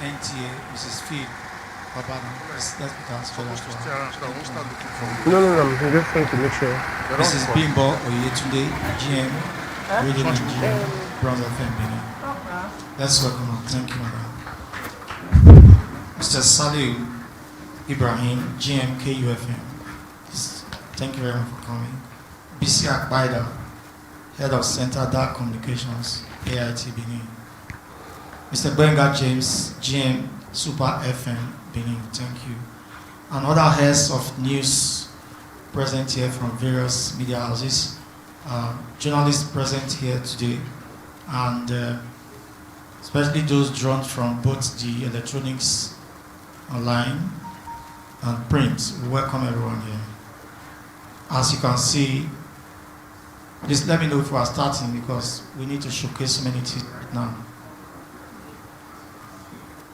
NTA, Mrs. Phil. Papa, let's put our together for her. No, no, no. I'm just trying to make sure. Mrs. Bimbo Oyetunde, GM, Radio Nigeria, Bronze FM Benin. Let's welcome her. Thank you, madam. Mr. Salih Ibrahim, GM, KUFM. Thank you very much for coming. BC Akbaida, Head of Center Dark Communications, AIT Benin. Mr. Benga James, GM, Super FM Benin. Thank you. And other heads of news present here from various media houses, journalists present here today, and especially those drawn from both the electronics, online, and print. We welcome everyone here. As you can see, please let me know if we are starting because we need to showcase so many things right now.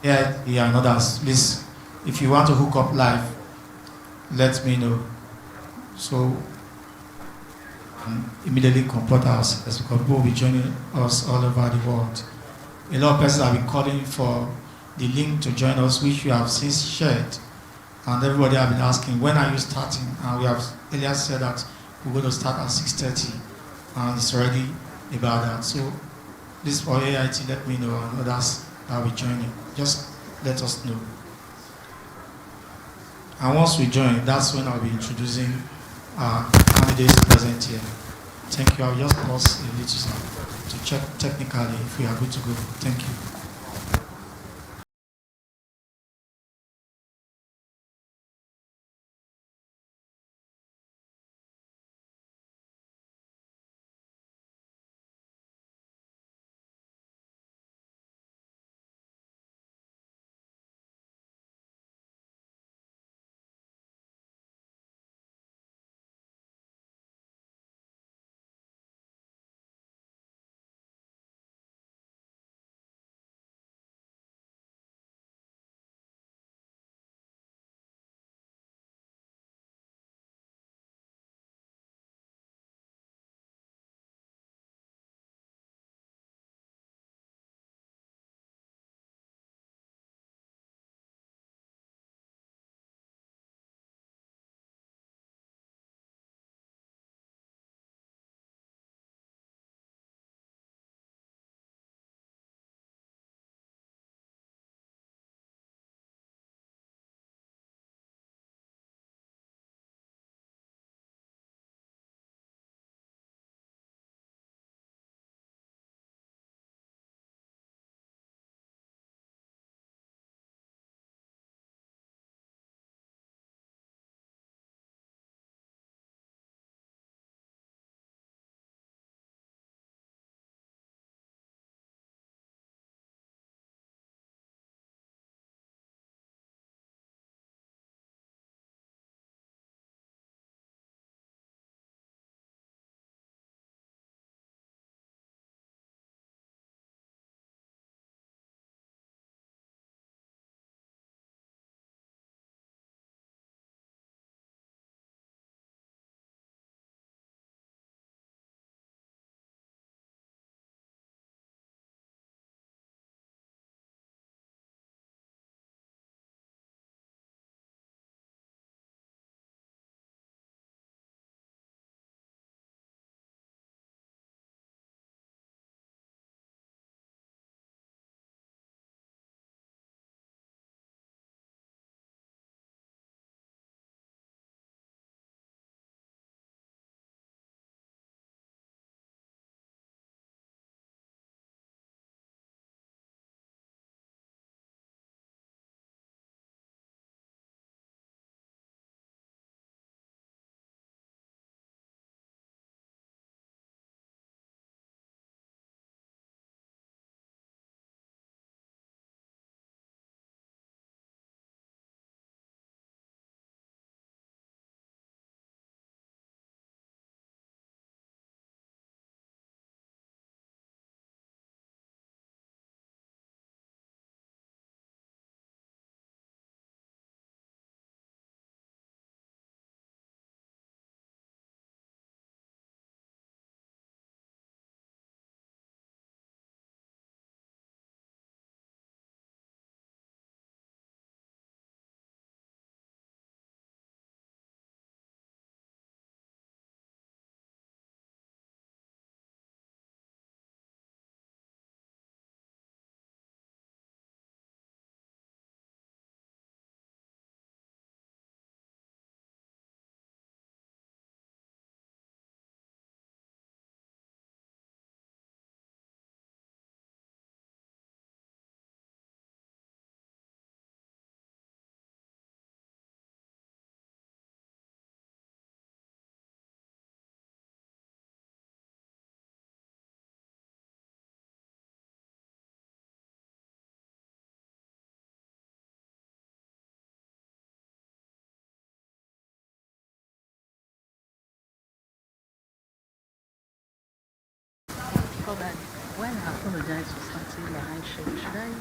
Yeah, and others. Please, if you want to hook up live, let me know. So, immediately comport ourselves because people will be joining us all over the world. A lot of persons have been calling for the link to join us, which we have since shared. And everybody have been asking, when are you starting? And we have earlier said that we're going to start at 6:30. And it's already about that. So, this for AIT, let me know, and others that will be joining. Just let us know. And once we join, that's when I'll be introducing our candidates present here. Thank you. I'll just pause a little to check technically if we are good to go. Thank you.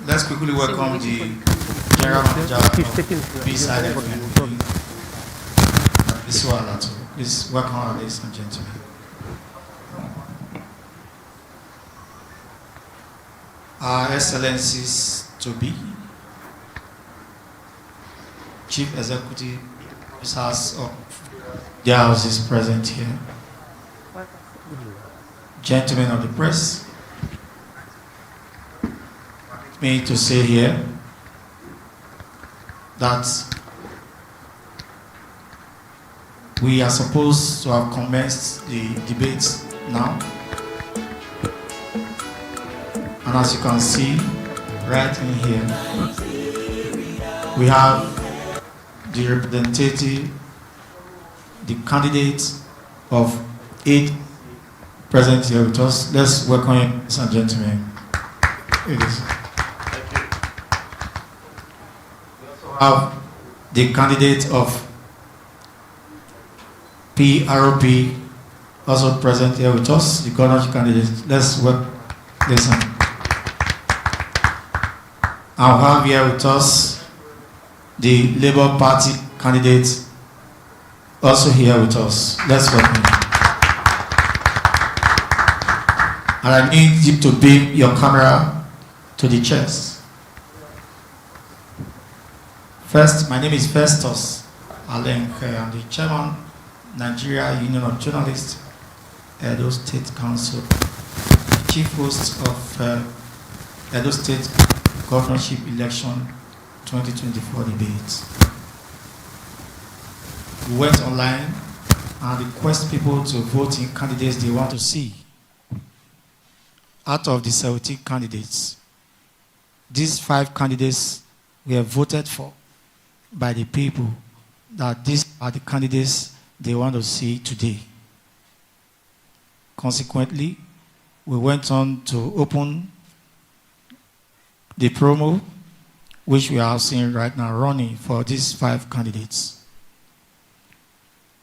Let's quickly welcome the General Manager of B-Side FM, Please welcome our ladies and gentlemen. Our Excellencies to be Chief Executive Officers of the House is present here. Gentlemen of the press, me to say here that we are supposed to have commenced the debates now. And as you can see, right in here, we have the representative, the candidates of 8 present here with us. Let's welcome you, ladies and gentlemen. It is. We also have the candidate of PROP also present here with us, the governorship candidate. Let's listen. And we have here with us the Labour Party candidate also here with us. Let's welcome him. And I need you to beam your camera to the chairs. First, my name is Festus Alenke. I'm the chairman, Nigeria Union of Journalists, Edo State Council, the chief host of Edo State Governorship Election 2024 debates. We went online and request people to vote in candidates they want to see. Out of the 17 candidates, these 5 candidates were voted for by the people that these are the candidates they want to see today. Consequently, we went on to open the promo, which we are seeing right now running for these 5 candidates.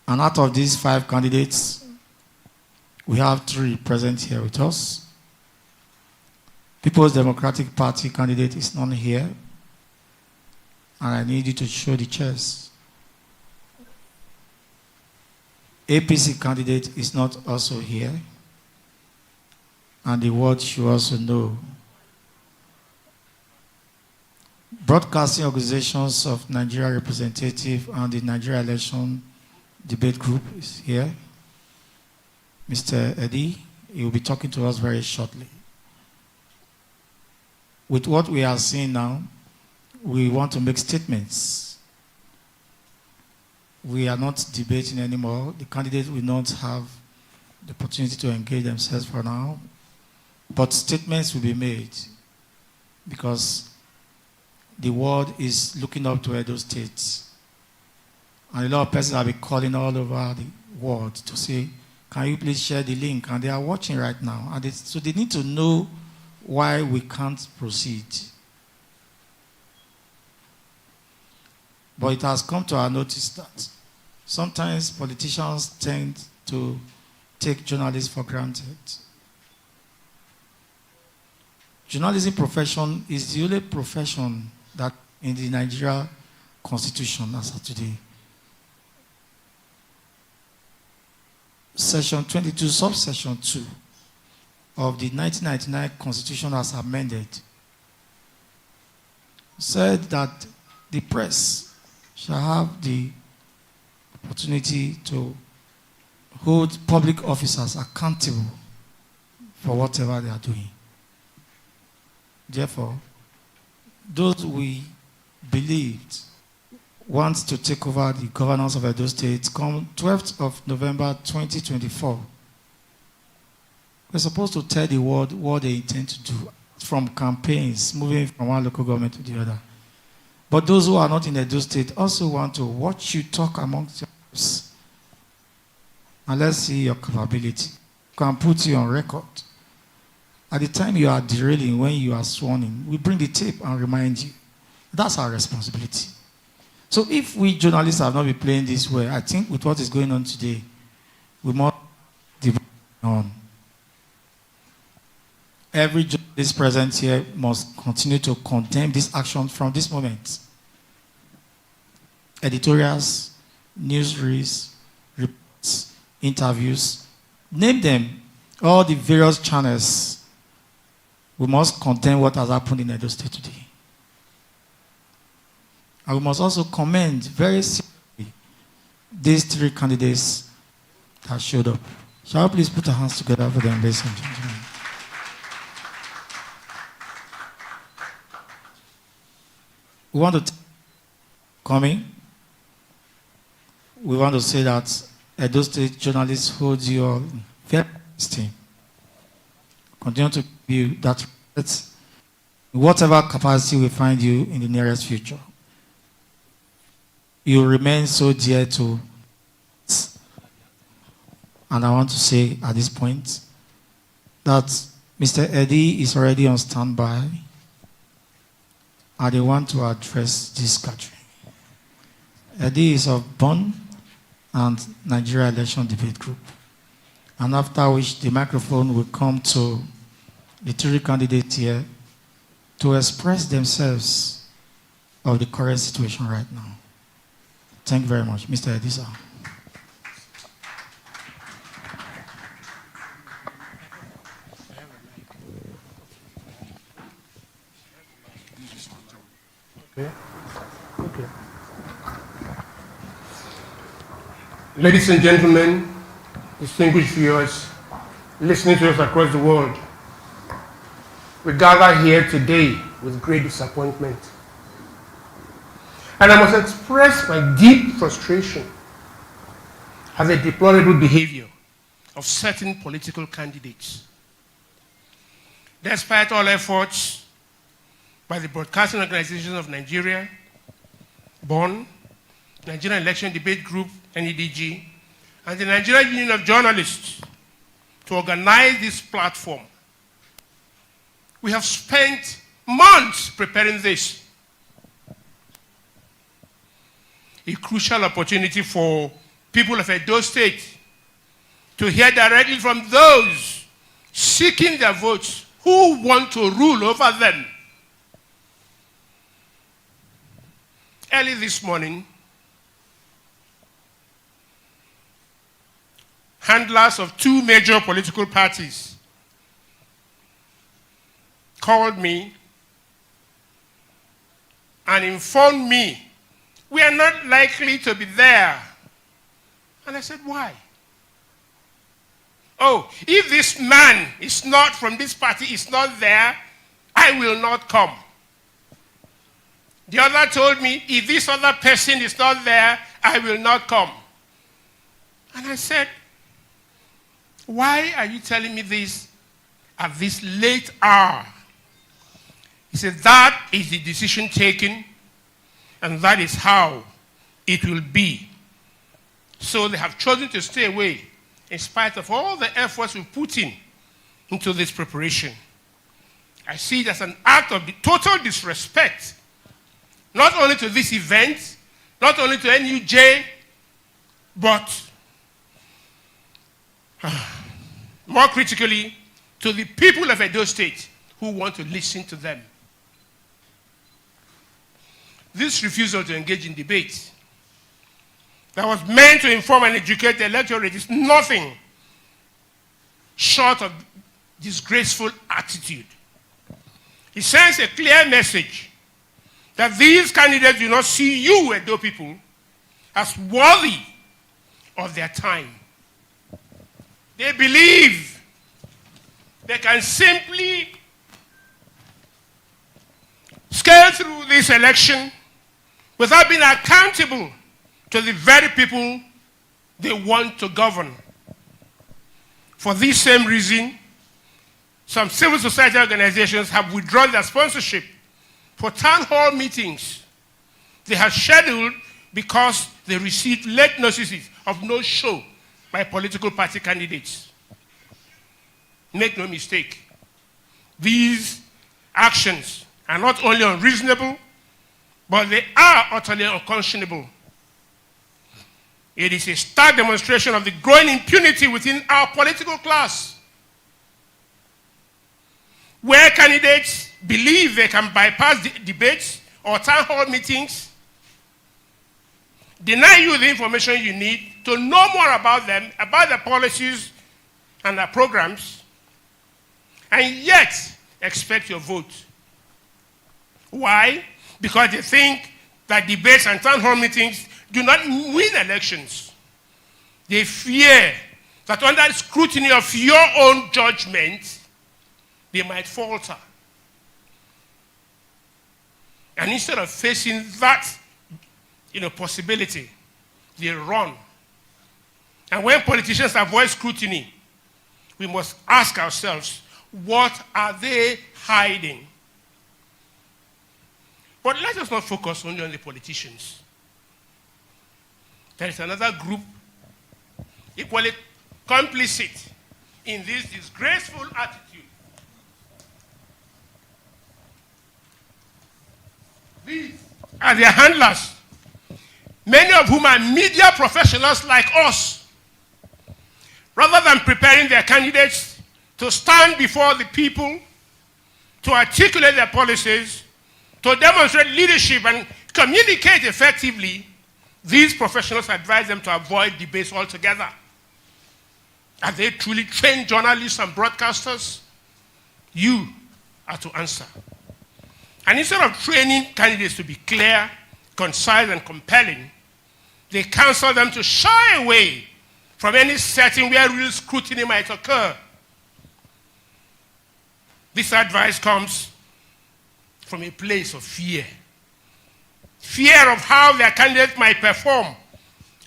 And out of these 5 candidates, we have 3 present here with us. People's Democratic Party candidate is not here, and I need you to show the chairs. APC candidate is not also here, and the world should also know. Broadcasting organizations of Nigeria representative and the Nigeria election debate group is here. Mr. Eddie, he will be talking to us very shortly. With what we are seeing now, we want to make statements. We are not debating anymore. The candidates will not have the opportunity to engage themselves for now. But statements will be made because the world is looking up to Edo State. And a lot of persons have been calling all over the world to say, can you please share the link? And they are watching right now. And so they need to know why we can't proceed. But it has come to our notice that sometimes politicians tend to take journalists for granted. Journalism profession is the only profession that in the Nigeria Constitution as of today. Section 22, subsection 2 of the 1999 Constitution as amended said that the press shall have the opportunity to hold public officers accountable for whatever they are doing. Therefore, those we believed want to take over the governance of Edo State come 12th of November 2024. We're supposed to tell the world what they intend to do from campaigns, moving from one local government to the other. But those who are not in Edo State also want to watch you talk amongst yourselves. And let's see your capability. Can put you on record. At the time you are derailing, when you are sworn in, we bring the tape and remind you. That's our responsibility. So if we journalists have not been playing this way, I think with what is going on today, we must debate on. every journalist present here must continue to condemn this action from this moment. Editorials, news reads, reports, interviews, name them, all the various channels. We must condemn what has happened in Edo State today. And we must also commend very seriously these 3 candidates that showed up. Shall we please put our hands together for them, ladies and gentlemen? We want to coming. We want to say that Edo State journalists hold you all in very esteem. Continue to be that in whatever capacity we find you in the nearest future. You remain so dear to us. And I want to say at this point that Mr. Eddie is already on standby and they want to address this gathering. Eddie is of Bonn and Nigeria Election Debate Group. And after which the microphone will come to the 3 candidates here to express themselves of the current situation right now. Thank you very much. Mr. Eddie, sir. Okay. Ladies and gentlemen, distinguished viewers, listening to us across the world, we gather here today with great disappointment. And I must express my deep frustration at the deplorable behavior of certain political candidates. Despite all efforts by the Broadcasting Organization of Nigeria, Bonn, Nigerian Election Debate Group, NEDG, and the Nigerian Union of Journalists to organize this platform, we have spent months preparing this. A crucial opportunity for people of Edo State to hear directly from those seeking their votes who want to rule over them. Early this morning, handlers of 2 major political parties called me and informed me we are not likely to be there. And I said, why? Oh, if this man is not from this party, is not there, I will not come. The other told me, if this other person is not there, I will not come. And I said, why are you telling me this at this late hour? He said, that is the decision taken, and that is how it will be. So they have chosen to stay away in spite of all the efforts we've put into this preparation. I see it as an act of total disrespect, not only to this event, not only to NUJ, but more critically, to the people of Edo State who want to listen to them. This refusal to engage in debate that was meant to inform and educate the electorate is nothing short of disgraceful attitude. It sends a clear message that these candidates do not see you, Edo people, as worthy of their time. They believe they can simply scale through this election without being accountable to the very people they want to govern. For this same reason, some civil society organizations have withdrawn their sponsorship for town hall meetings they had scheduled because they received late notices of no show by political party candidates. Make no mistake, these actions are not only unreasonable, but they are utterly unconscionable. It is a stark demonstration of the growing impunity within our political class. where candidates believe they can bypass debates or town hall meetings, deny you the information you need to know more about them, about their policies and their programs, and yet expect your vote. Why? Because they think that debates and town hall meetings do not win elections. They fear that under the scrutiny of your own judgment, they might falter. And instead of facing that possibility, they run. And when politicians avoid scrutiny, we must ask ourselves, what are they hiding? But let us not focus only on the politicians. There is another group equally complicit in this disgraceful attitude. These are their handlers, many of whom are media professionals like us. Rather than preparing their candidates to stand before the people, to articulate their policies, to demonstrate leadership and communicate effectively, these professionals advise them to avoid debates altogether. Are they truly trained journalists and broadcasters? You are to answer. And instead of training candidates to be clear, concise, and compelling, they counsel them to shy away from any setting where real scrutiny might occur. This advice comes from a place of fear. Fear of how their candidate might perform,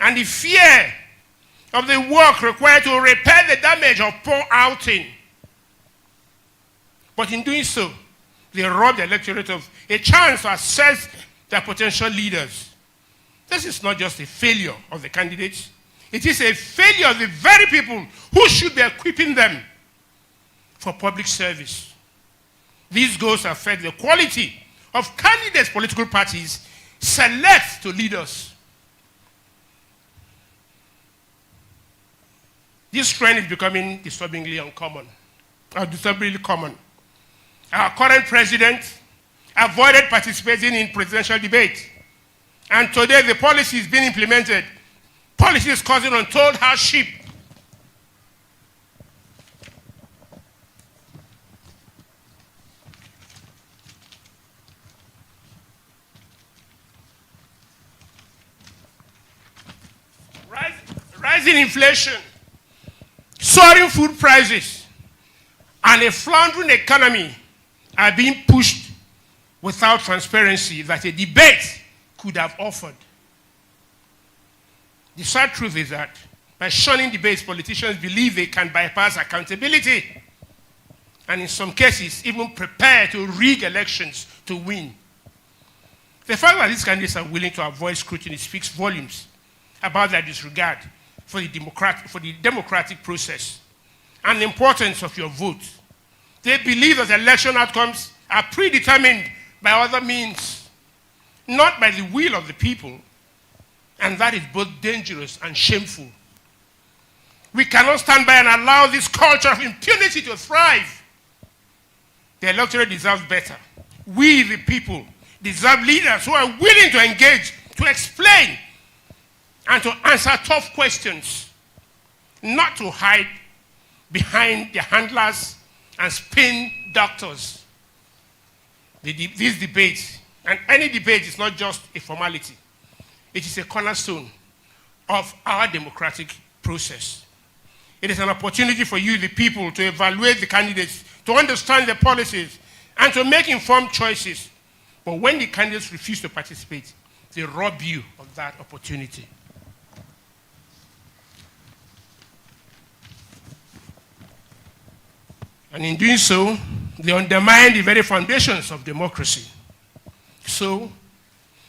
and the fear of the work required to repair the damage of poor outing. But in doing so, they rob the electorate of a chance to assess their potential leaders. This is not just a failure of the candidates. It is a failure of the very people who should be equipping them for public service. These goals affect the quality of candidates political parties select to lead us. This trend is becoming disturbingly common. Our current president avoided participating in presidential debate. And today the policy is being implemented. Policy is causing untold hardship. Rising inflation, soaring food prices, and a floundering economy are being pushed without transparency that a debate could have offered. The sad truth is that by shunning debates, politicians believe they can bypass accountability and in some cases even prepare to rig elections to win. The fact that these candidates are willing to avoid scrutiny speaks volumes about their disregard for the democratic process and the importance of your vote. They believe that election outcomes are predetermined by other means, not by the will of the people, and that is both dangerous and shameful. We cannot stand by and allow this culture of impunity to thrive. The electorate deserves better. We, the people, deserve leaders who are willing to engage, to explain, and to answer tough questions, not to hide behind their handlers and spin doctors. These debates, and any debate is not just a formality. It is a cornerstone of our democratic process. It is an opportunity for you, the people, to evaluate the candidates, to understand their policies, and to make informed choices. But when the candidates refuse to participate, they rob you of that opportunity. And in doing so, they undermine the very foundations of democracy. So,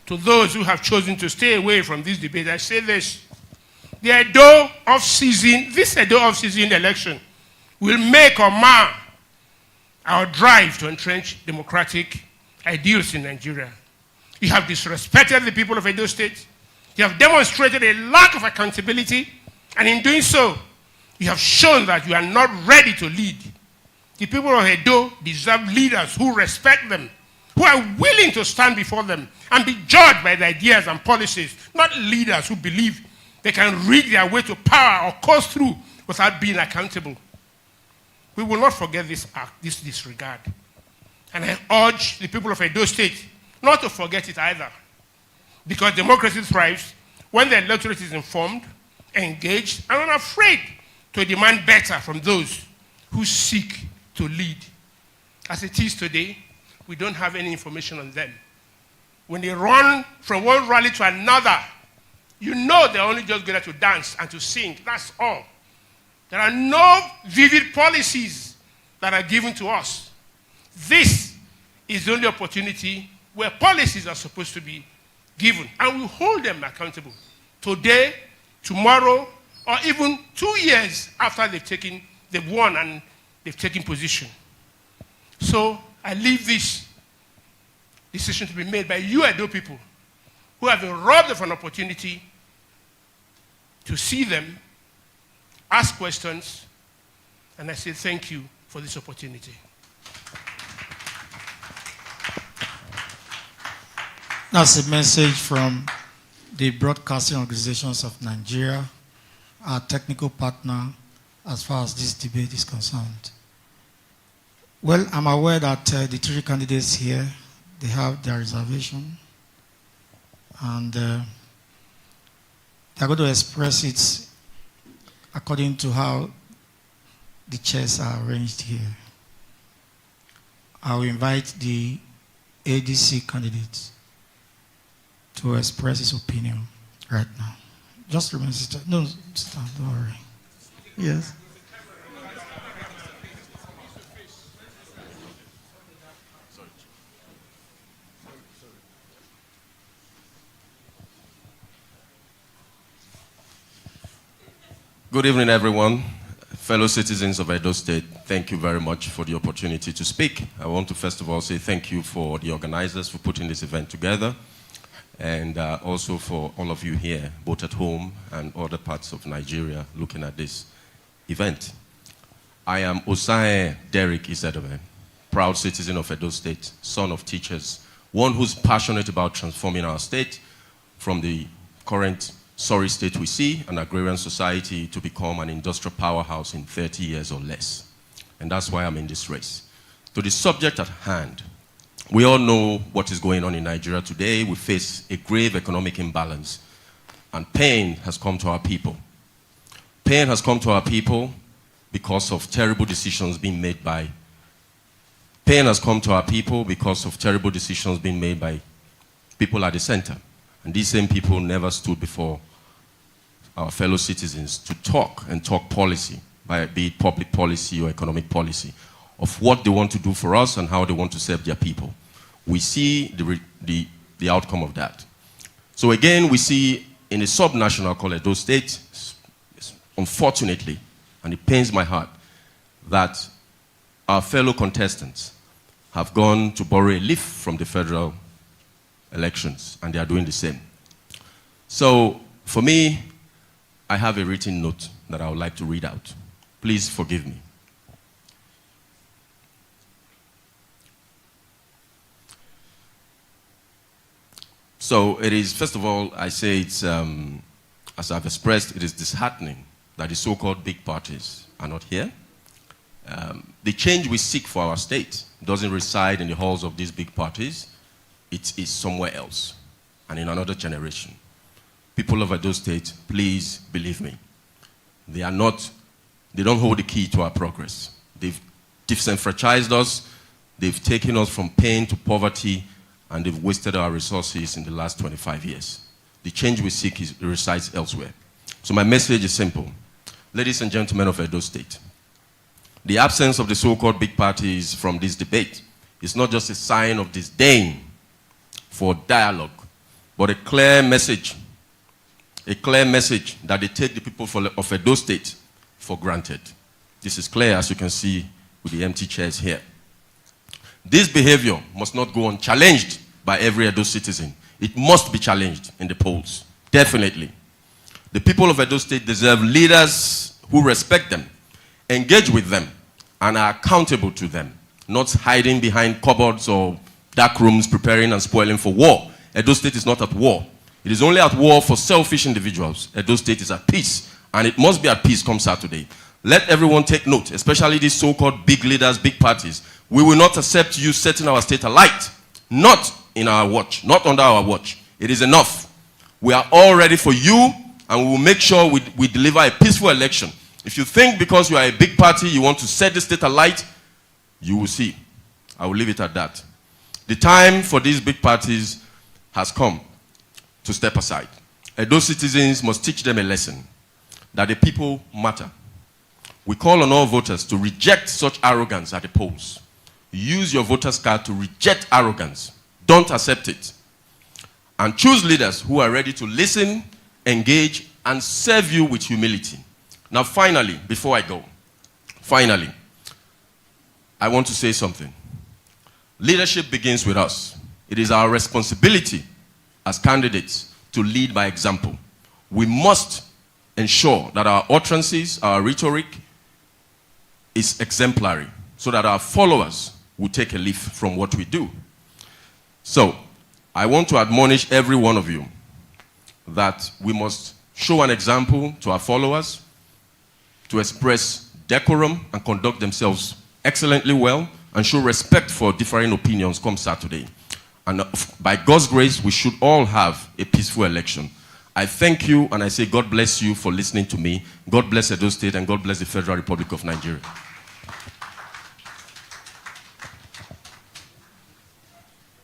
to those who have chosen to stay away from this debate, I say this. This Edo off-season election will make or mar our drive to entrench democratic ideals in Nigeria. You have disrespected the people of Edo State. You have demonstrated a lack of accountability. And in doing so, you have shown that you are not ready to lead. The people of Edo deserve leaders who respect them, who are willing to stand before them and be judged by their ideas and policies, not leaders who believe they can rig their way to power or coast through without being accountable. We will not forget this act, this disregard. And I urge the people of Edo State not to forget it either. Because democracy thrives when the electorate is informed, engaged, and unafraid to demand better from those who seek to lead. As it is today, we don't have any information on them. When they run from one rally to another, you know they're only just going to dance and to sing. That's all. There are no vivid policies that are given to us. This is the only opportunity where policies are supposed to be given, and we hold them accountable today, tomorrow, or even 2 years after they've won and they've taken position. So I leave this decision to be made by you Edo people who have been robbed of an opportunity to see them, ask questions, and I say thank you for this opportunity. That's a message from the Broadcasting Organizations of Nigeria, our technical partner as far as this debate is concerned. Well, I'm aware that the three candidates here, they have their reservation, and they're going to express it according to how the chairs are arranged here. I will invite the ADC candidate to express his opinion right now. Just remember, sister. No, sister, don't worry. Yes. Good evening, everyone. Fellow citizens of Edo State, thank you very much for the opportunity to speak. I want to first of all say thank you for the organizers for putting this event together, and also for all of you here, both at home and other parts of Nigeria, looking at this event. I am Osae Derek Isedobe, proud citizen of Edo State, son of teachers, one who's passionate about transforming our state from the current sorry state we see, an agrarian society, to become an industrial powerhouse in 30 years or less. And that's why I'm in this race. To the subject at hand, we all know what is going on in Nigeria today. We face a grave economic imbalance, and pain has come to our people. Pain has come to our people because of terrible decisions being made by people at the center. And these same people never stood before our fellow citizens to talk and talk policy, be it public policy or economic policy, of what they want to do for us and how they want to serve their people. We see the outcome of that. So again, we see in a subnational called Edo State, unfortunately, and it pains my heart, that our fellow contestants have gone to borrow a leaf from the federal elections, and they are doing the same. So, for me, I have a written note that I would like to read out. Please forgive me. So, it is, first of all, I say it's, as I've expressed, it is disheartening that the so-called big parties are not here. The change we seek for our state doesn't reside in the halls of these big parties. It is somewhere else and in another generation. People of Edo State, please believe me. They don't hold the key to our progress. They've disenfranchised us, they've taken us from pain to poverty, and they've wasted our resources in the last 25 years. The change we seek resides elsewhere. So my message is simple. Ladies and gentlemen of Edo State, the absence of the so-called big parties from this debate is not just a sign of disdain for dialogue, but a clear message that they take the people of Edo State for granted. This is clear, as you can see with the empty chairs here. This behavior must not go unchallenged by every Edo citizen. It must be challenged in the polls, definitely. The people of Edo State deserve leaders who respect them, engage with them, and are accountable to them, not hiding behind cupboards or dark rooms preparing and spoiling for war. Edo State is not at war. It is only at war for selfish individuals. Edo State is at peace, and it must be at peace come Saturday. Let everyone take note, especially these so-called big leaders, big parties. We will not accept you setting our state alight. Not in our watch, not under our watch. It is enough. We are all ready for you, and we will make sure we deliver a peaceful election. If you think because you are a big party, you want to set the state alight, you will see. I will leave it at that. The time for these big parties has come to step aside. Those citizens must teach them a lesson, that the people matter. We call on all voters to reject such arrogance at the polls. Use your voter's card to reject arrogance. Don't accept it. And choose leaders who are ready to listen, engage, and serve you with humility. Now, finally, before I go, I want to say something. Leadership begins with us. It is our responsibility as candidates to lead by example. We must ensure that our utterances, our rhetoric is exemplary so that our followers will take a leaf from what we do. So, I want to admonish every one of you that we must show an example to our followers to express decorum and conduct themselves excellently well and show respect for differing opinions come Saturday. And by God's grace, we should all have a peaceful election. I thank you and I say God bless you for listening to me. God bless Edo State and God bless the Federal Republic of Nigeria.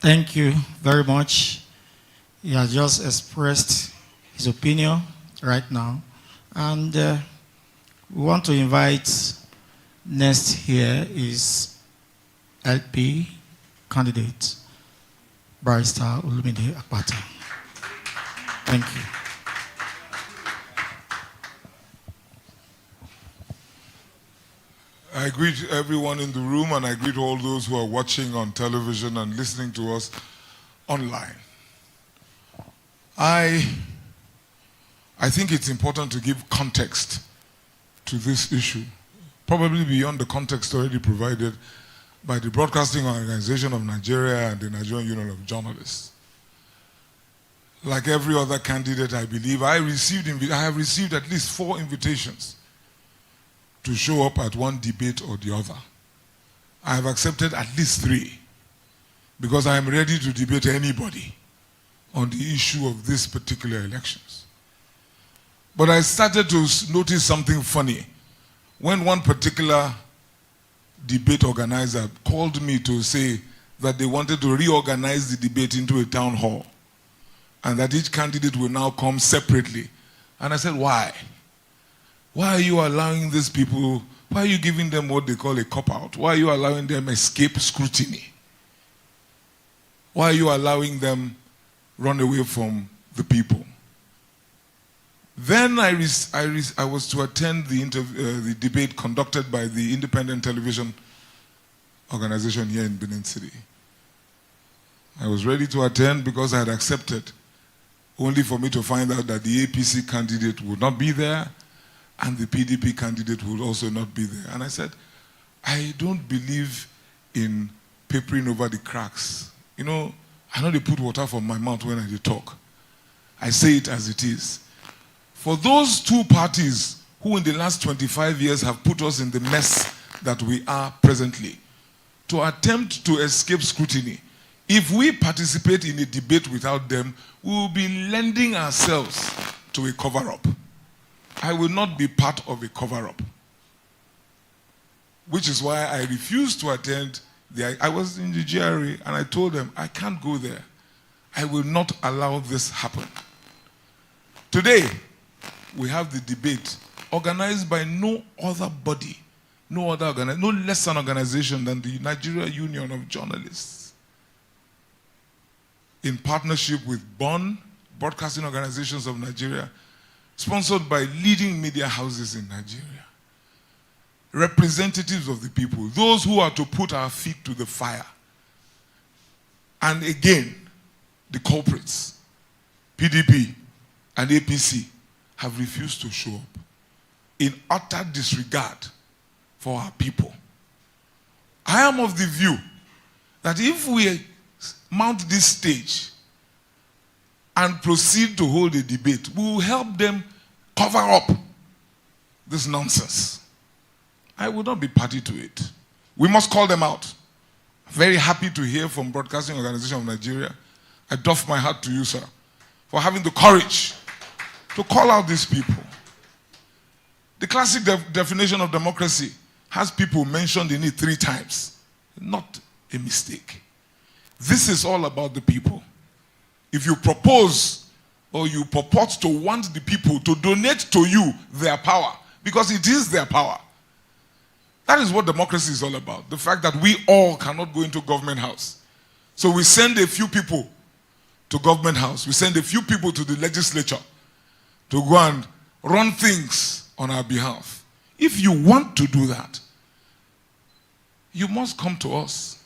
Thank you very much. He has just expressed his opinion right now. And we want to invite, next here is LP candidate, Barrister Olumide Akpata. Thank you. I greet everyone in the room and I greet all those who are watching on television and listening to us online. I think it's important to give context to this issue, probably beyond the context already provided by the Broadcasting Organization of Nigeria and the Nigerian Union of Journalists. Like every other candidate, I believe, I have received at least 4 invitations to show up at one debate or the other. I have accepted at least 3 because I am ready to debate anybody on the issue of these particular elections. But I started to notice something funny when one particular debate organizer called me to say that they wanted to reorganize the debate into a town hall and that each candidate will now come separately. And I said, why? Why are you allowing these people, why are you giving them what they call a cop-out? Why are you allowing them escape scrutiny? Why are you allowing them run away from the people? Then I was to attend the debate conducted by the independent television organization here in Benin City. I was ready to attend because I had accepted, only for me to find out that the APC candidate would not be there and the PDP candidate would also not be there. And I said, I don't believe in papering over the cracks. You know, I know they put water from my mouth when I talk. I say it as it is. For those 2 parties who in the last 25 years have put us in the mess that we are presently, to attempt to escape scrutiny, if we participate in a debate without them, we will be lending ourselves to a cover-up. I will not be part of a cover-up. Which is why I refused to attend. I was in the GRA and I told them, I can't go there. I will not allow this happen. Today, we have the debate organized by no other body, no less an organization than the Nigeria Union of Journalists, in partnership with BON, Broadcasting Organizations of Nigeria, sponsored by leading media houses in Nigeria. Representatives of the people, those who are to put our feet to the fire. And again, the culprits, PDP and APC, have refused to show up in utter disregard for our people. I am of the view that if we mount this stage and proceed to hold a debate, we will help them cover up this nonsense. I would not be party to it. We must call them out. Very happy to hear from Broadcasting Organization of Nigeria. I doff my hat to you, sir, for having the courage to call out these people. The classic definition of democracy has people mentioned in it 3 times. Not a mistake. This is all about the people. If you propose or you purport to want the people to donate to you their power, because it is their power, that is what democracy is all about. The fact that we all cannot go into government house. So we send a few people to government house. We send a few people to the legislature to go and run things on our behalf. If you want to do that, you must come to us.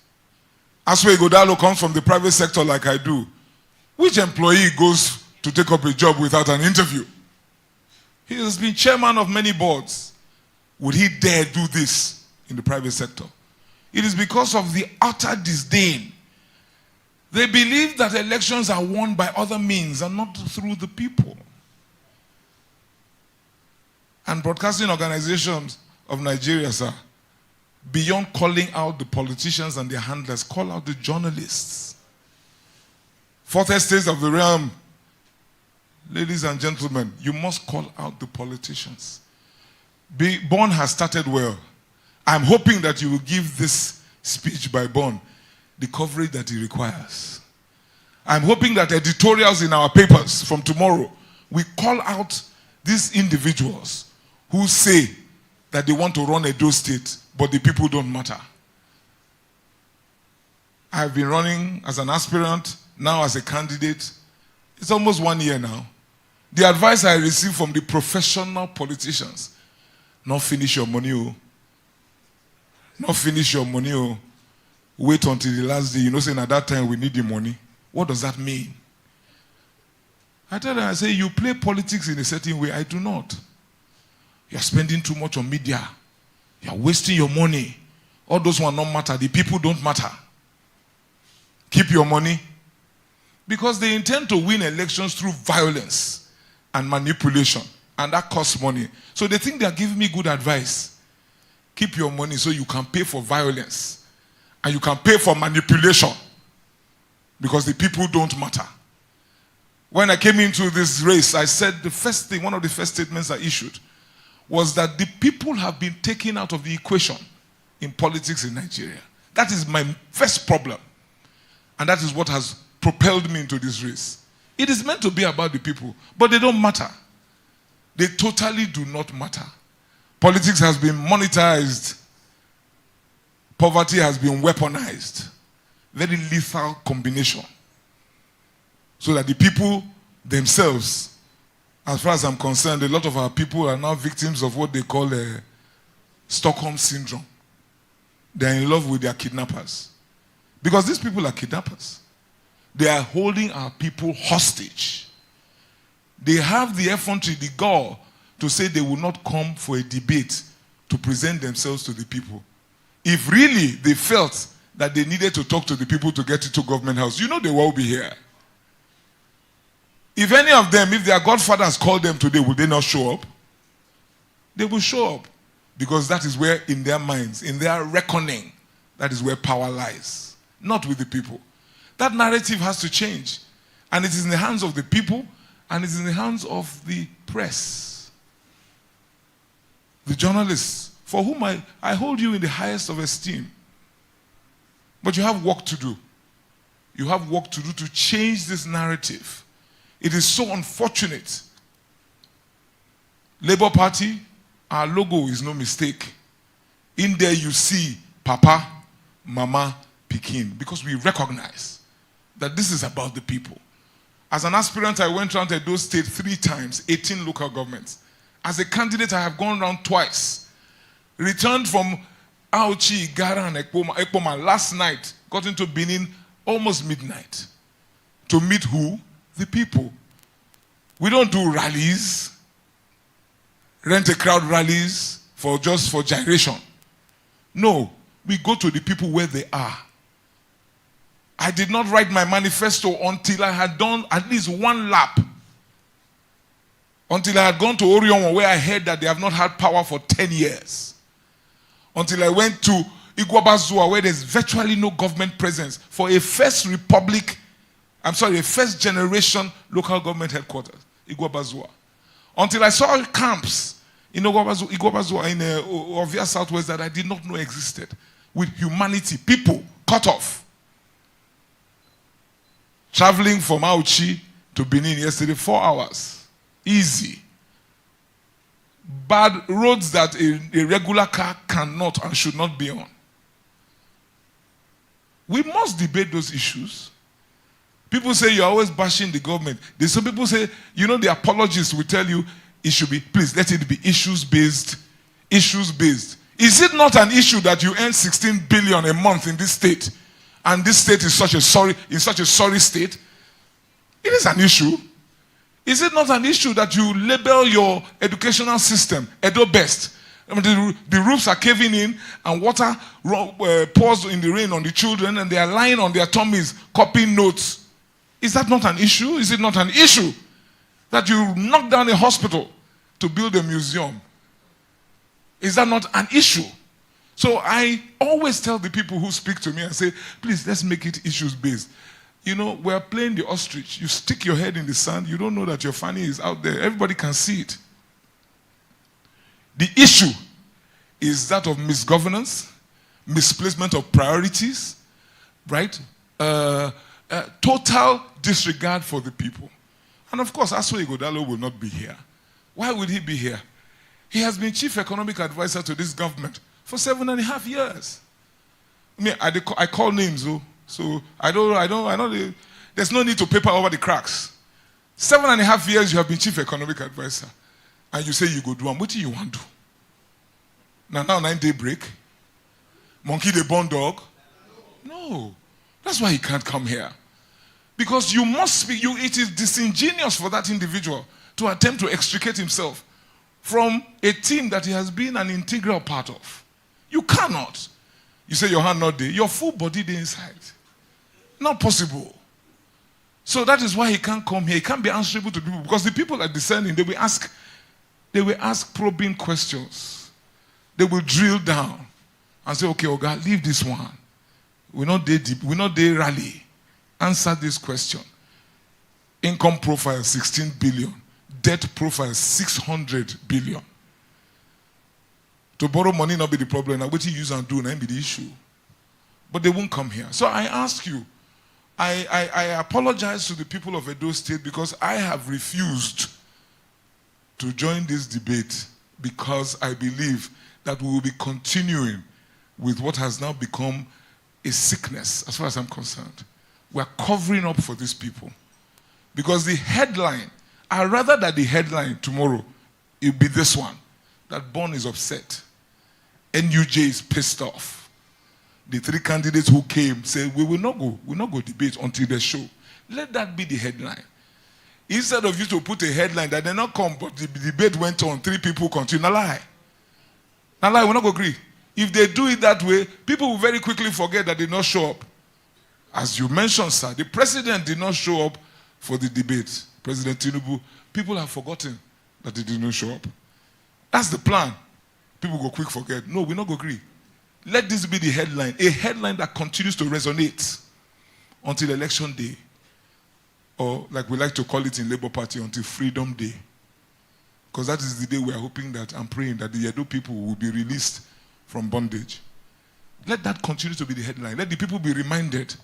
Aswe Godalo comes from the private sector like I do. Which employee goes to take up a job without an interview? He has been chairman of many boards. Would he dare do this in the private sector? It is because of the utter disdain. They believe that elections are won by other means and not through the people. And Broadcasting Organizations of Nigeria, sir, beyond calling out the politicians and their handlers, call out the journalists. 4th estates of the realm, ladies and gentlemen, you must call out the politicians. Bon has started well. I'm hoping that you will give this speech by Bon the coverage that he requires. I'm hoping that editorials in our papers from tomorrow, we call out these individuals who say that they want to run Edo State, but the people don't matter. I've been running as an aspirant, now as a candidate. It's almost 1 year now. The advice I receive from the professional politicians, not finish your money, oh. Not finish your money, oh. Wait until the last day. You know, saying at that time we need the money. What does that mean? I tell them, I say, you play politics in a certain way. I do not. You're spending too much on media. You're wasting your money. All those ones don't matter. The people don't matter. Keep your money. Because they intend to win elections through violence and manipulation. And that costs money. So they think they're giving me good advice. Keep your money so you can pay for violence. And you can pay for manipulation. Because the people don't matter. When I came into this race, I said the first thing, one of the first statements I issued, was that the people have been taken out of the equation in politics in Nigeria. That is my first problem. And that is what has propelled me into this race. It is meant to be about the people, but they don't matter. They totally do not matter. Politics has been monetized. Poverty has been weaponized. Very lethal combination. So that the people themselves, as far as I'm concerned, a lot of our people are now victims of what they call a Stockholm syndrome. They're in love with their kidnappers. Because these people are kidnappers. They are holding our people hostage. They have the effrontery, the gall, to say they will not come for a debate to present themselves to the people. If really they felt that they needed to talk to the people to get into government house, you know they will all be here. If any of them, if their godfathers called them today, will they not show up? They will show up. Because that is where, in their minds, in their reckoning, that is where power lies. Not with the people. That narrative has to change. And it is in the hands of the people, and it is in the hands of the press. The journalists, for whom I hold you in the highest of esteem. But you have work to do. You have work to do to change this narrative. It is so unfortunate. Labour Party, our logo is no mistake. In there you see Papa, Mama, Pekin, because we recognize that this is about the people. As an aspirant, I went around Edo State 3 times, 18 local governments. As a candidate, I have gone around twice. Returned from Auchi, Gara, and Ekpoma last night, got into Benin almost midnight. To meet who? The people. We don't do rallies, rent a crowd rallies just for gyration. No, we go to the people where they are. I did not write my manifesto until I had done at least one lap. Until I had gone to Orion, where I heard that they have not had power for 10 years. Until I went to Iguabazua, where there's virtually no government presence for a first generation local government headquarters, Iguabazua. Until I saw camps in Iguabazua in Ovia Southwest that I did not know existed, with humanity, people cut off. Traveling from Auchi to Benin yesterday, 4 hours. Easy. Bad roads that a regular car cannot and should not be on. We must debate those issues. People say you're always bashing the government. There's some people say, the apologists will tell you it should be, please let it be issues-based. Issues-based. Is it not an issue that you earn 16 billion a month in this state? And this state is such a sorry state? It is an issue. Is it not an issue that you label your educational system Edo Best? I mean, the roofs are caving in and water pours in the rain on the children and they are lying on their tummies copying notes. Is that not an issue? Is it not an issue that you knock down a hospital to build a museum? Is that not an issue? So I always tell the people who speak to me and say, please, let's make it issues-based. We're playing the ostrich. You stick your head in the sand. You don't know that your fanny is out there. Everybody can see it. The issue is that of misgovernance, misplacement of priorities, right? Total disregard for the people. And of course, Aso Ighodalo will not be here. Why would he be here? He has been chief economic advisor to this government for 7.5 years. I call names, so I don't. There's no need to paper over the cracks. 7.5 years you have been chief economic advisor, and you say you go do them. What do you want to do? Now 9-day break. Monkey the born dog. No, that's why he can't come here, because you must speak. It is disingenuous for that individual to attempt to extricate himself from a team that he has been an integral part of. You cannot. You say your hand not there, your full body there inside. Not possible. So that is why he can't come here. He can't be answerable to people, because the people are discerning. They will ask probing questions. They will drill down and say, okay, Oga, leave this one. We're not there rally. Answer this question. Income profile 16 billion. Debt profile 600 billion. To borrow money not be the problem. Now what you use and do not be the issue. But they won't come here. So I ask you, I apologize to the people of Edo State, because I have refused to join this debate, because I believe that we will be continuing with what has now become a sickness as far as I'm concerned. We are covering up for these people. Because the headline, I'd rather that the headline tomorrow, it be this one, that Bon is upset. NUJ is pissed off. The 3 candidates who came said, we will not go debate until the show. Let that be the headline. Instead of you to put a headline that they not come, but the debate went on, 3 people continue. Now lie. Now lie, we're not going to agree. If they do it that way, people will very quickly forget that they did not show up. As you mentioned, sir, the president did not show up for the debate. President Tinubu, people have forgotten that they did not show up. That's the plan. People go quick forget. No, we're not going to agree. Let this be the headline. A headline that continues to resonate until election day. Or like we like to call it in Labour Party, until Freedom Day. Because that is the day we are hoping that and praying that the Edo people will be released from bondage. Let that continue to be the headline. Let the people be reminded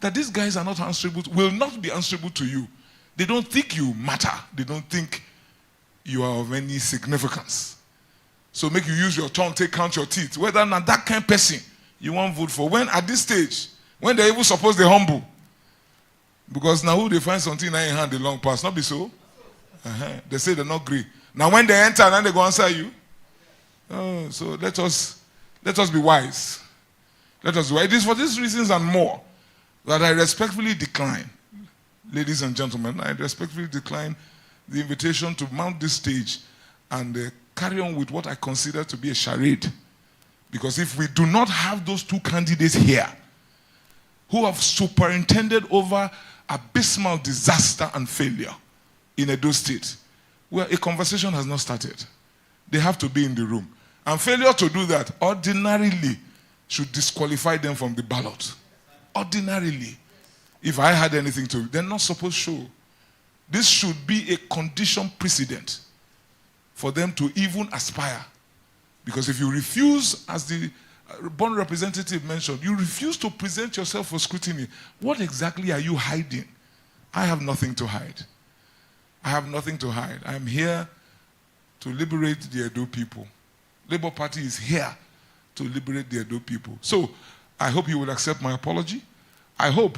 that these guys are not answerable, will not be answerable to you. They don't think you matter. They don't think you are of any significance. So make you use your tongue, count your teeth. Whether or not that kind of person you want vote for. When at this stage, when they're even supposed they're humble. Because now who they find something in their hand, the long pass. Not be so. They say they're not agree. Now when they enter, then they go answer you. So let us be wise. Let us be wise. It is for these reasons and more that I respectfully decline, ladies and gentlemen, I respectfully decline the invitation to mount this stage and carry on with what I consider to be a charade Because if we do not have those two candidates here who have superintended over abysmal disaster and failure in Edo State, well, a conversation has not started. They have to be in the room. And failure to do that ordinarily should disqualify them from the ballot. Ordinarily. If I had anything to, they're not supposed to show. This should be a condition precedent for them to even aspire. Because if you refuse, as the born representative mentioned, you refuse to present yourself for scrutiny, what exactly are you hiding? I have nothing to hide. I have nothing to hide. I am here to liberate the Edo people. Labour Party is here to liberate the Edo people. So I hope you will accept my apology. I hope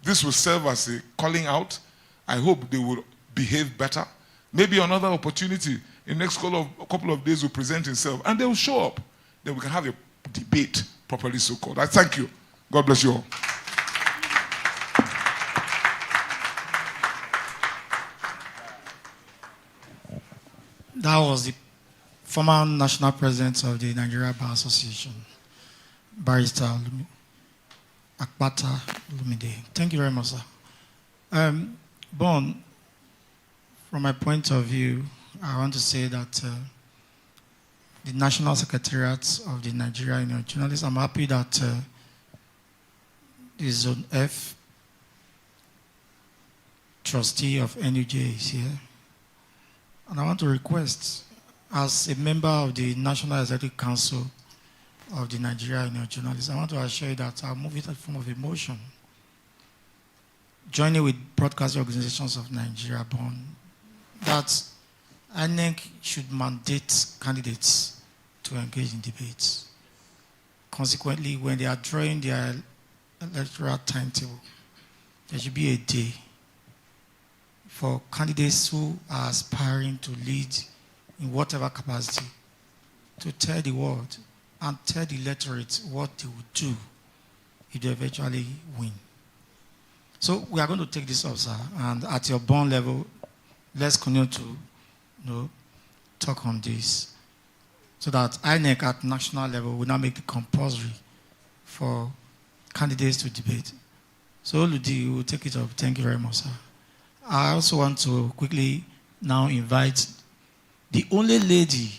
this will serve as a calling out. I hope they will behave better. Maybe another opportunity in the next couple of days will present itself and they will show up. Then we can have a debate, properly so-called. I thank you. God bless you all. That was the former national president of the Nigeria Bar Association, Barrister Akpata Lumide. Thank you very much, sir. Bon, from my point of view, I want to say that the National Secretariat of the Nigeria Union of Journalists, I'm happy that the Zone F trustee of NUJ is here. And I want to request, as a member of the National Executive Council of the Nigeria Union of Journalists, I want to assure you that I'll move it in the form of a motion, joining with broadcasting organizations of Nigeria, that INEC should mandate candidates to engage in debates. Consequently, when they are drawing their electoral timetable, there should be a day for candidates who are aspiring to lead in whatever capacity to tell the world and tell the electorate what they would do if they eventually win. So we are going to take this up, sir, and at your bond level, let's continue to talk on this so that INEC at national level will now make it compulsory for candidates to debate. So Oludi will take it up. Thank you very much, sir. I also want to quickly now invite the only lady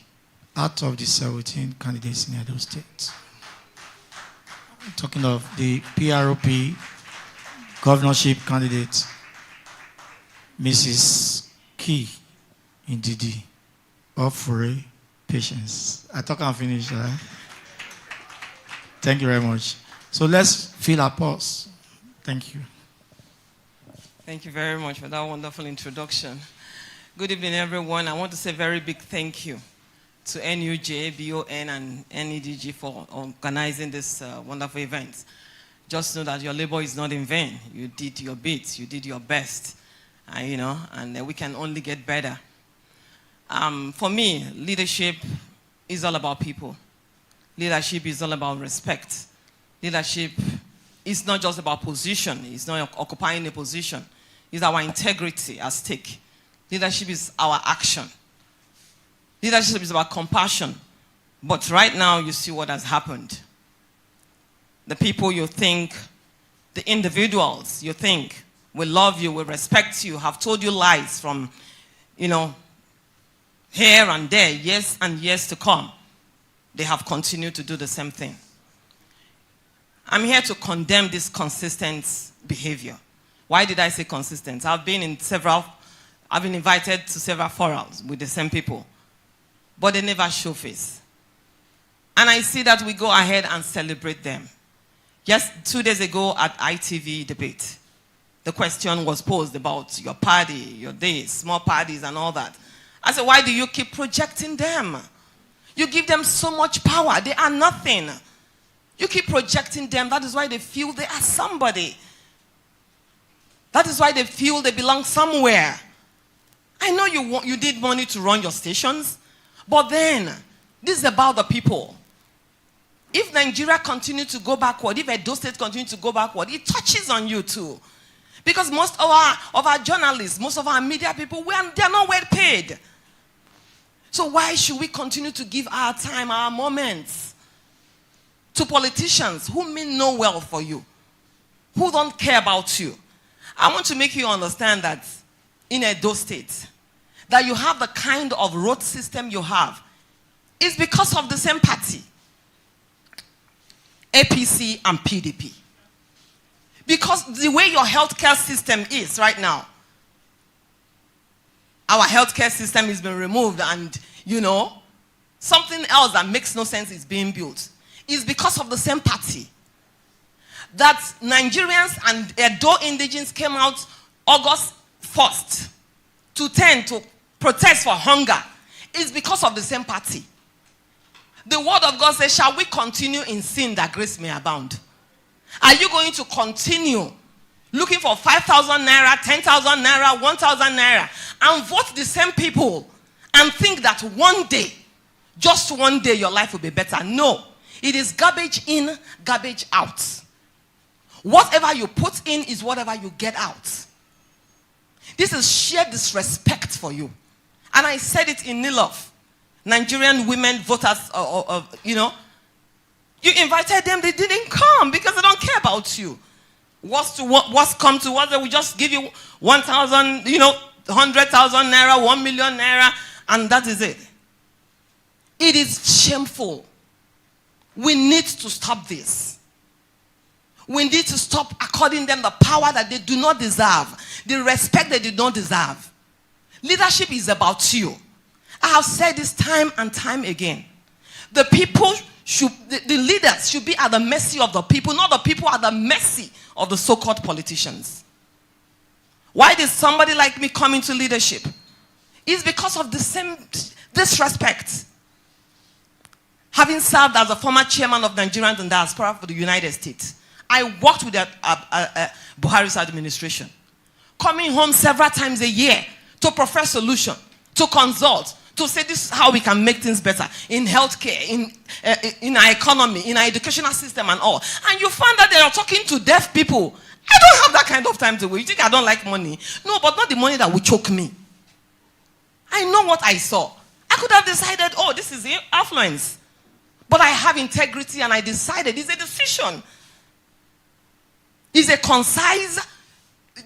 out of the 17 candidates in Edo State. I'm talking of the PROP governorship candidate, Mrs. Key Ndidi of Fure Patience. I thought I'm finished, right? Thank you very much. So let's fill our pause. Thank you. Thank you very much for that wonderful introduction. Good evening, everyone. I want to say a very big thank you to NUJ, BON, and NEDG for organizing this wonderful event. Just know that your labor is not in vain. You did your bit. You did your best. And we can only get better. For me, leadership is all about people. Leadership is all about respect. Leadership is not just about position. It's not occupying a position. It's our integrity at stake. Leadership is our action. Leadership is about compassion. But right now, you see what has happened. The people you think, the individuals you think will love you, will respect you, have told you lies from, here and there, years and years to come. They have continued to do the same thing. I'm here to condemn this consistent behavior. Why did I say consistent? I've been invited to several forums with the same people, but they never show face. And I see that we go ahead and celebrate them. Yes, 2 days ago at ITV debate, the question was posed about your party, your days, small parties and all that. I said, why do you keep projecting them? You give them so much power. They are nothing. You keep projecting them. That is why they feel they are somebody. That is why they feel they belong somewhere. I know you need money to run your stations, but then this is about the people. If Nigeria continues to go backward, if Edo State continues to go backward, it touches on you too. Because most of our journalists, most of our media people, they're not well paid. So why should we continue to give our time, our moments to politicians who mean no well for you, who don't care about you. I want to make you understand that in Edo State, that you have the kind of road system you have is because of the same party, APC and PDP. Because the way your healthcare system is right now, our healthcare system has been removed and, you know, something else that makes no sense is being built. It's because of the same party that Nigerians and Edo indigenes came out August 1st to 10 to protest for hunger. It's because of the same party. The word of God says, shall we continue in sin that grace may abound? Are you going to continue looking for 5,000 naira, 10,000 naira, 1,000 naira and vote the same people and think that one day, just one day, your life will be better? No. It is garbage in, garbage out. Whatever you put in is whatever you get out. This is sheer disrespect for you. And I said it in Nilov. Nigerian women voters, you know, you invited them, they didn't come because they don't care about you. What's come to what? They will just give you 1,000, you know, 100,000 naira, 1 million naira, and that is it. It is shameful. We need to stop this. We need to stop according them the power that they do not deserve, the respect they do not deserve. Leadership is about you. I have said this time and time again. The people should, the leaders should be at the mercy of the people, not the people at the mercy of the so-called politicians. Why did somebody like me come into leadership? It's because of the same disrespect. Having served as a former chairman of Nigerians in diaspora for the United States, I worked with Buhari's administration, coming home several times a year to profess solution, to consult, to say this is how we can make things better in healthcare, in our economy, in our educational system and all. And you find that they are talking to deaf people. I don't have that kind of time to wait. You think I don't like money? No, but not the money that will choke me. I know what I saw. I could have decided, oh, this is affluence. But I have integrity and I decided it's a decision. It's a concise,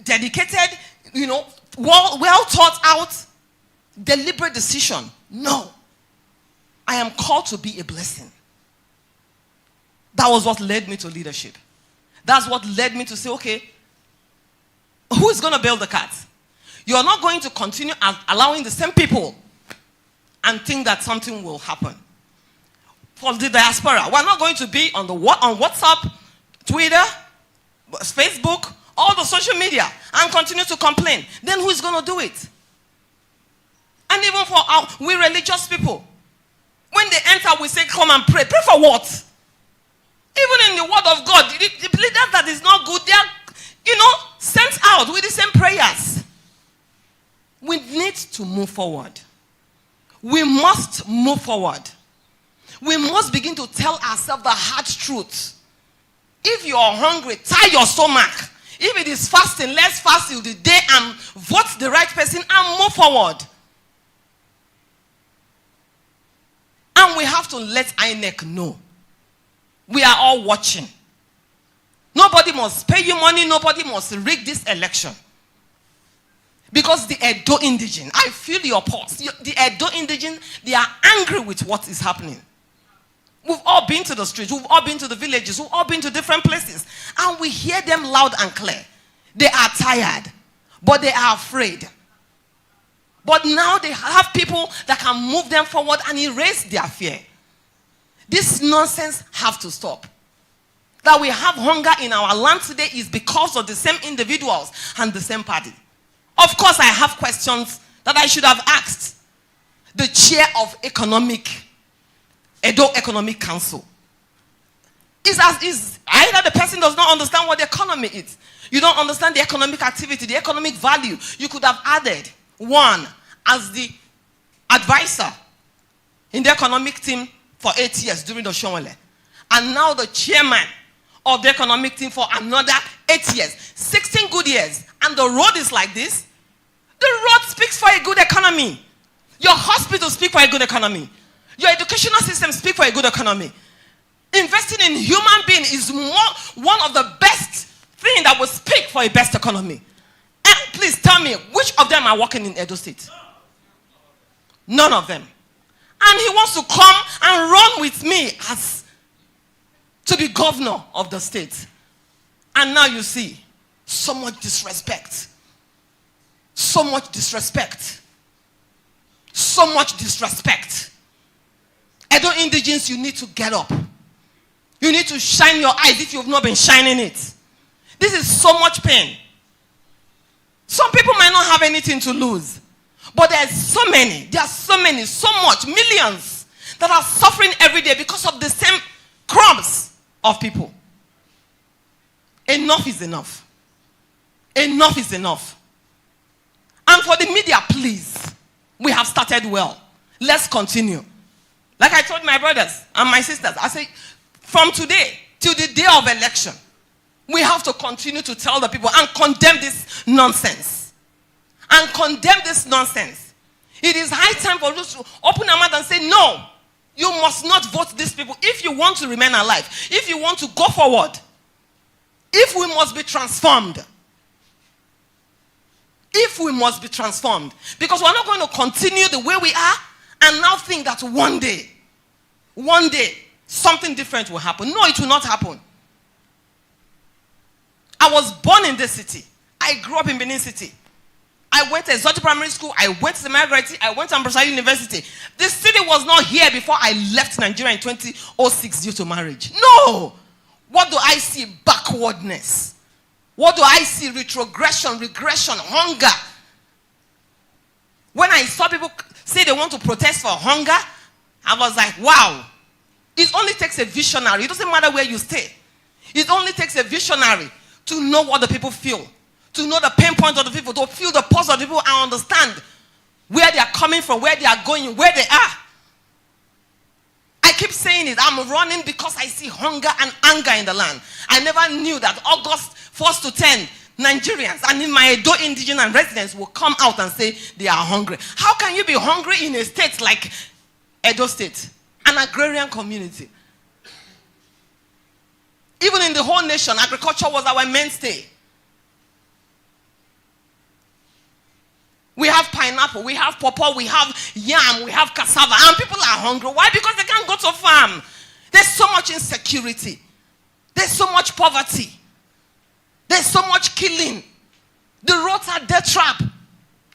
dedicated, you know, well thought out, deliberate decision. No. I am called to be a blessing. That was what led me to leadership. That's what led me to say, okay, who is going to build the cart? You are not going to continue allowing the same people and think that something will happen. For the diaspora, we're not going to be on WhatsApp, Twitter, Facebook, all the social media and continue to complain. Then who is going to do it? And even for we religious people, when they enter, we say, come and pray. Pray for what? Even in the word of God, the leaders that is not good, they are, you know, sent out with the same prayers. We need to move forward. We must move forward. We must begin to tell ourselves the hard truth. If you are hungry, tie your stomach. If it is fasting, let's fast till the day and vote the right person and move forward. And we have to let INEC know. We are all watching. Nobody must pay you money. Nobody must rig this election. Because the Edo indigene, I feel your pulse. The Edo indigene, they are angry with what is happening. We've all been to the streets. We've all been to the villages. We've all been to different places. And we hear them loud and clear. They are tired. But they are afraid. But now they have people that can move them forward and erase their fear. This nonsense have to stop. That we have hunger in our land today is because of the same individuals and the same party. Of course, I have questions that I should have asked the chair of Edo Economic Council. Either the person does not understand what the economy is. You don't understand the economic activity, the economic value. You could have added one as the advisor in the economic team for 8 years during the Shonwele. And now the chairman of the economic team for another 8 years. 16 good years. And the road is like this. The road speaks for a good economy. Your hospital speaks for a good economy. Your educational system speaks for a good economy. Investing in human being is one of the best things that will speak for a best economy. And please tell me, which of them are working in Edo State? None of them. And he wants to come and run with me as to be governor of the state. And now you see, so much disrespect. So much disrespect. So much disrespect. Edo indigenes, you need to get up. You need to shine your eyes if you've not been shining it. This is so much pain. Some people might not have anything to lose. But there are so many, so much, millions that are suffering every day because of the same crumbs of people. Enough is enough. Enough is enough. And for the media, please, we have started well. Let's continue. Like I told my brothers and my sisters, I say, from today till the day of election, we have to continue to tell the people and condemn this nonsense. And condemn this nonsense. It is high time for us to open our mouth and say, no, you must not vote these people if you want to remain alive, if you want to go forward, if we must be transformed. If we must be transformed. Because we're not going to continue the way we are and now think that one day, something different will happen. No, it will not happen. I was born in this city. I grew up in Benin City. I went to Exotic Primary School. I went to the Margaret. I went to Ambrosio University. This city was not here before I left Nigeria in 2006 due to marriage. No! What do I see? Backwardness. What do I see? Retrogression, regression, hunger. When I saw people say they want to protest for hunger, I was like, wow. It only takes a visionary. It doesn't matter where you stay. It only takes a visionary to know what the people feel. To know the pain points of the people, to feel the pulse of the people and understand where they are coming from, where they are going, where they are. I keep saying it. I'm running because I see hunger and anger in the land. I never knew that August 1st to 10, Nigerians and in my Edo indigenous and residents will come out and say they are hungry. How can you be hungry in a state like Edo State, an agrarian community? Even in the whole nation, agriculture was our mainstay. We have pineapple, we have pawpaw, we have yam, we have cassava, and people are hungry. Why? Because they can't go to farm. There's so much insecurity. There's so much poverty. There's so much killing. The roads are death trap.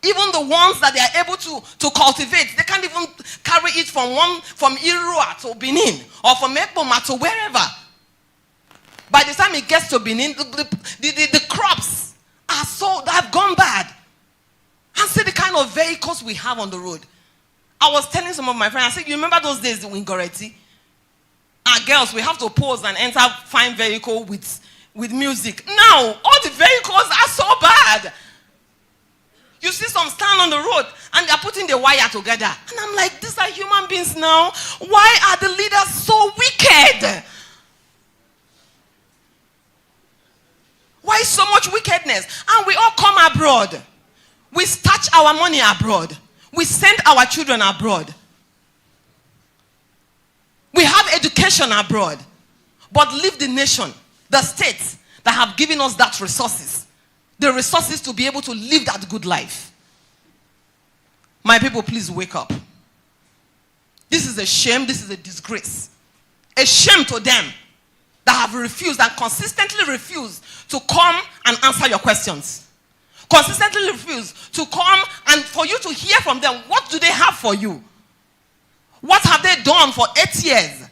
Even the ones that they are able to cultivate, they can't even carry it from Irua to Benin or from Ekpoma to wherever. By the time it gets to Benin, the crops have gone bad. And see the kind of vehicles we have on the road. I was telling some of my friends, I said, you remember those days in Goreti? Our girls, we have to pause and enter fine vehicle with music. Now, all the vehicles are so bad. You see some stand on the road and they're putting the wire together. And I'm like, these are human beings now. Why are the leaders so wicked? Why so much wickedness? And we all come abroad. We stash our money abroad. We send our children abroad. We have education abroad. But leave the nation, the states that have given us that resources. The resources to be able to live that good life. My people, please wake up. This is a shame. This is a disgrace. A shame to them that have refused and consistently refused to come and answer your questions. Consistently refuse to come and for you to hear from them. What do they have for you? What have they done for 8 years?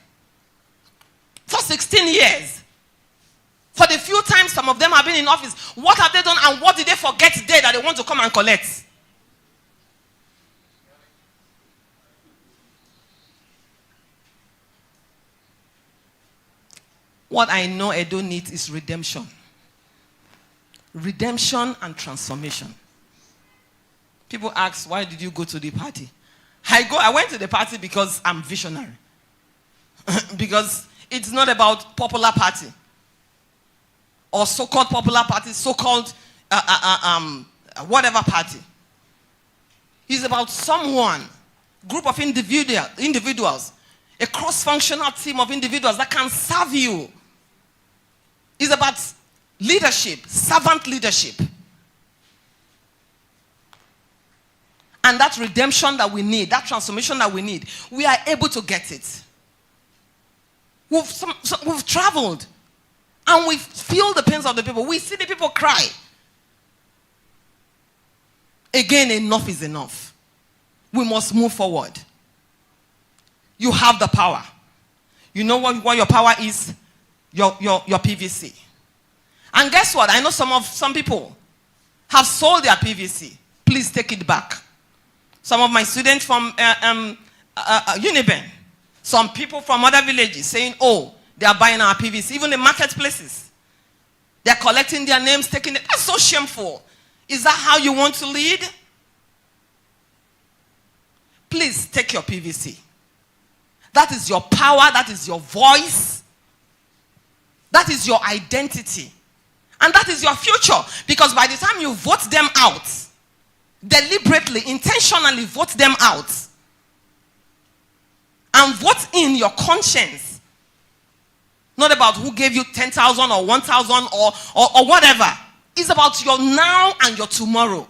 For 16 years? For the few times some of them have been in office, what have they done and what did they forget today that they want to come and collect? What I know Edo needs is redemption. Redemption and transformation. People ask, why did you go to the party? I went to the party because I'm visionary. Because it's not about popular party. Or so-called popular party, so-called whatever party. It's about someone, group of individuals, a cross-functional team of individuals that can serve you. It's about leadership, servant leadership. And that redemption that we need, that transformation that we need, we are able to get it. We've traveled and we feel the pains of the people. We see the people cry. Again, enough is enough. We must move forward. You have the power. You know what your power is? Your PVC. And guess what? I know some people have sold their PVC. Please take it back. Some of my students from Uniben, some people from other villages saying, oh, they are buying our PVC. Even the marketplaces, they are collecting their names, taking it. That's so shameful. Is that how you want to lead? Please take your PVC. That is your power. That is your voice. That is your identity. And that is your future. Because by the time you vote them out, deliberately, intentionally vote them out, and vote in your conscience, not about who gave you 10,000 or 1,000 or whatever. It's about your now and your tomorrow.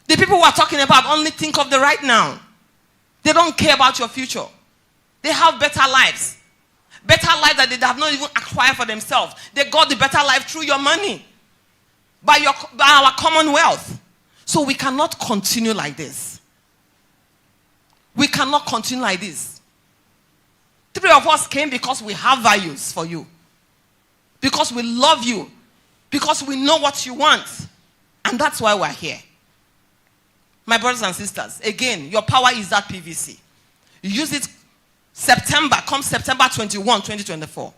The people who are talking about only think of the right now. They don't care about your future. They have better lives. Better lives that they have not even acquired for themselves. They got the better life through your money. By our commonwealth. So we cannot continue like this. We cannot continue like this. 3 of us came because we have values for you. Because we love you. Because we know what you want. And that's why we're here. My brothers and sisters, again, your power is that PVC. Use it come September 21, 2024.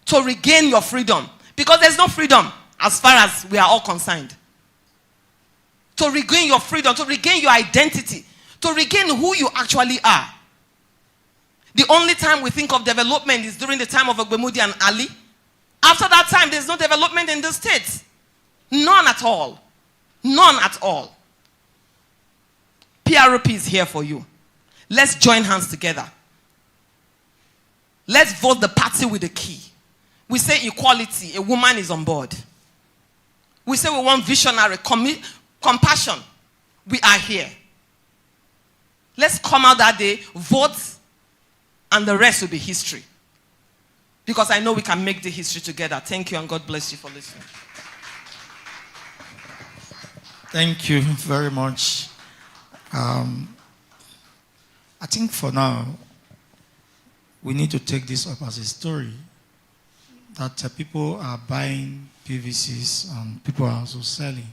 To regain your freedom. Because there's no freedom as far as we are all concerned. To regain your freedom, to regain your identity, to regain who you actually are. The only time we think of development is during the time of Ogbemudi and Ali. After that time, there's no development in the states. None at all. None at all. PROP is here for you. Let's join hands together. Let's vote the party with the key. We say equality, a woman is on board. We say we want visionary, compassion. We are here. Let's come out that day, vote, and the rest will be history. Because I know we can make the history together. Thank you, and God bless you for listening. Thank you very much. I think for now, we need to take this up as a story that people are buying PVCs and people are also selling.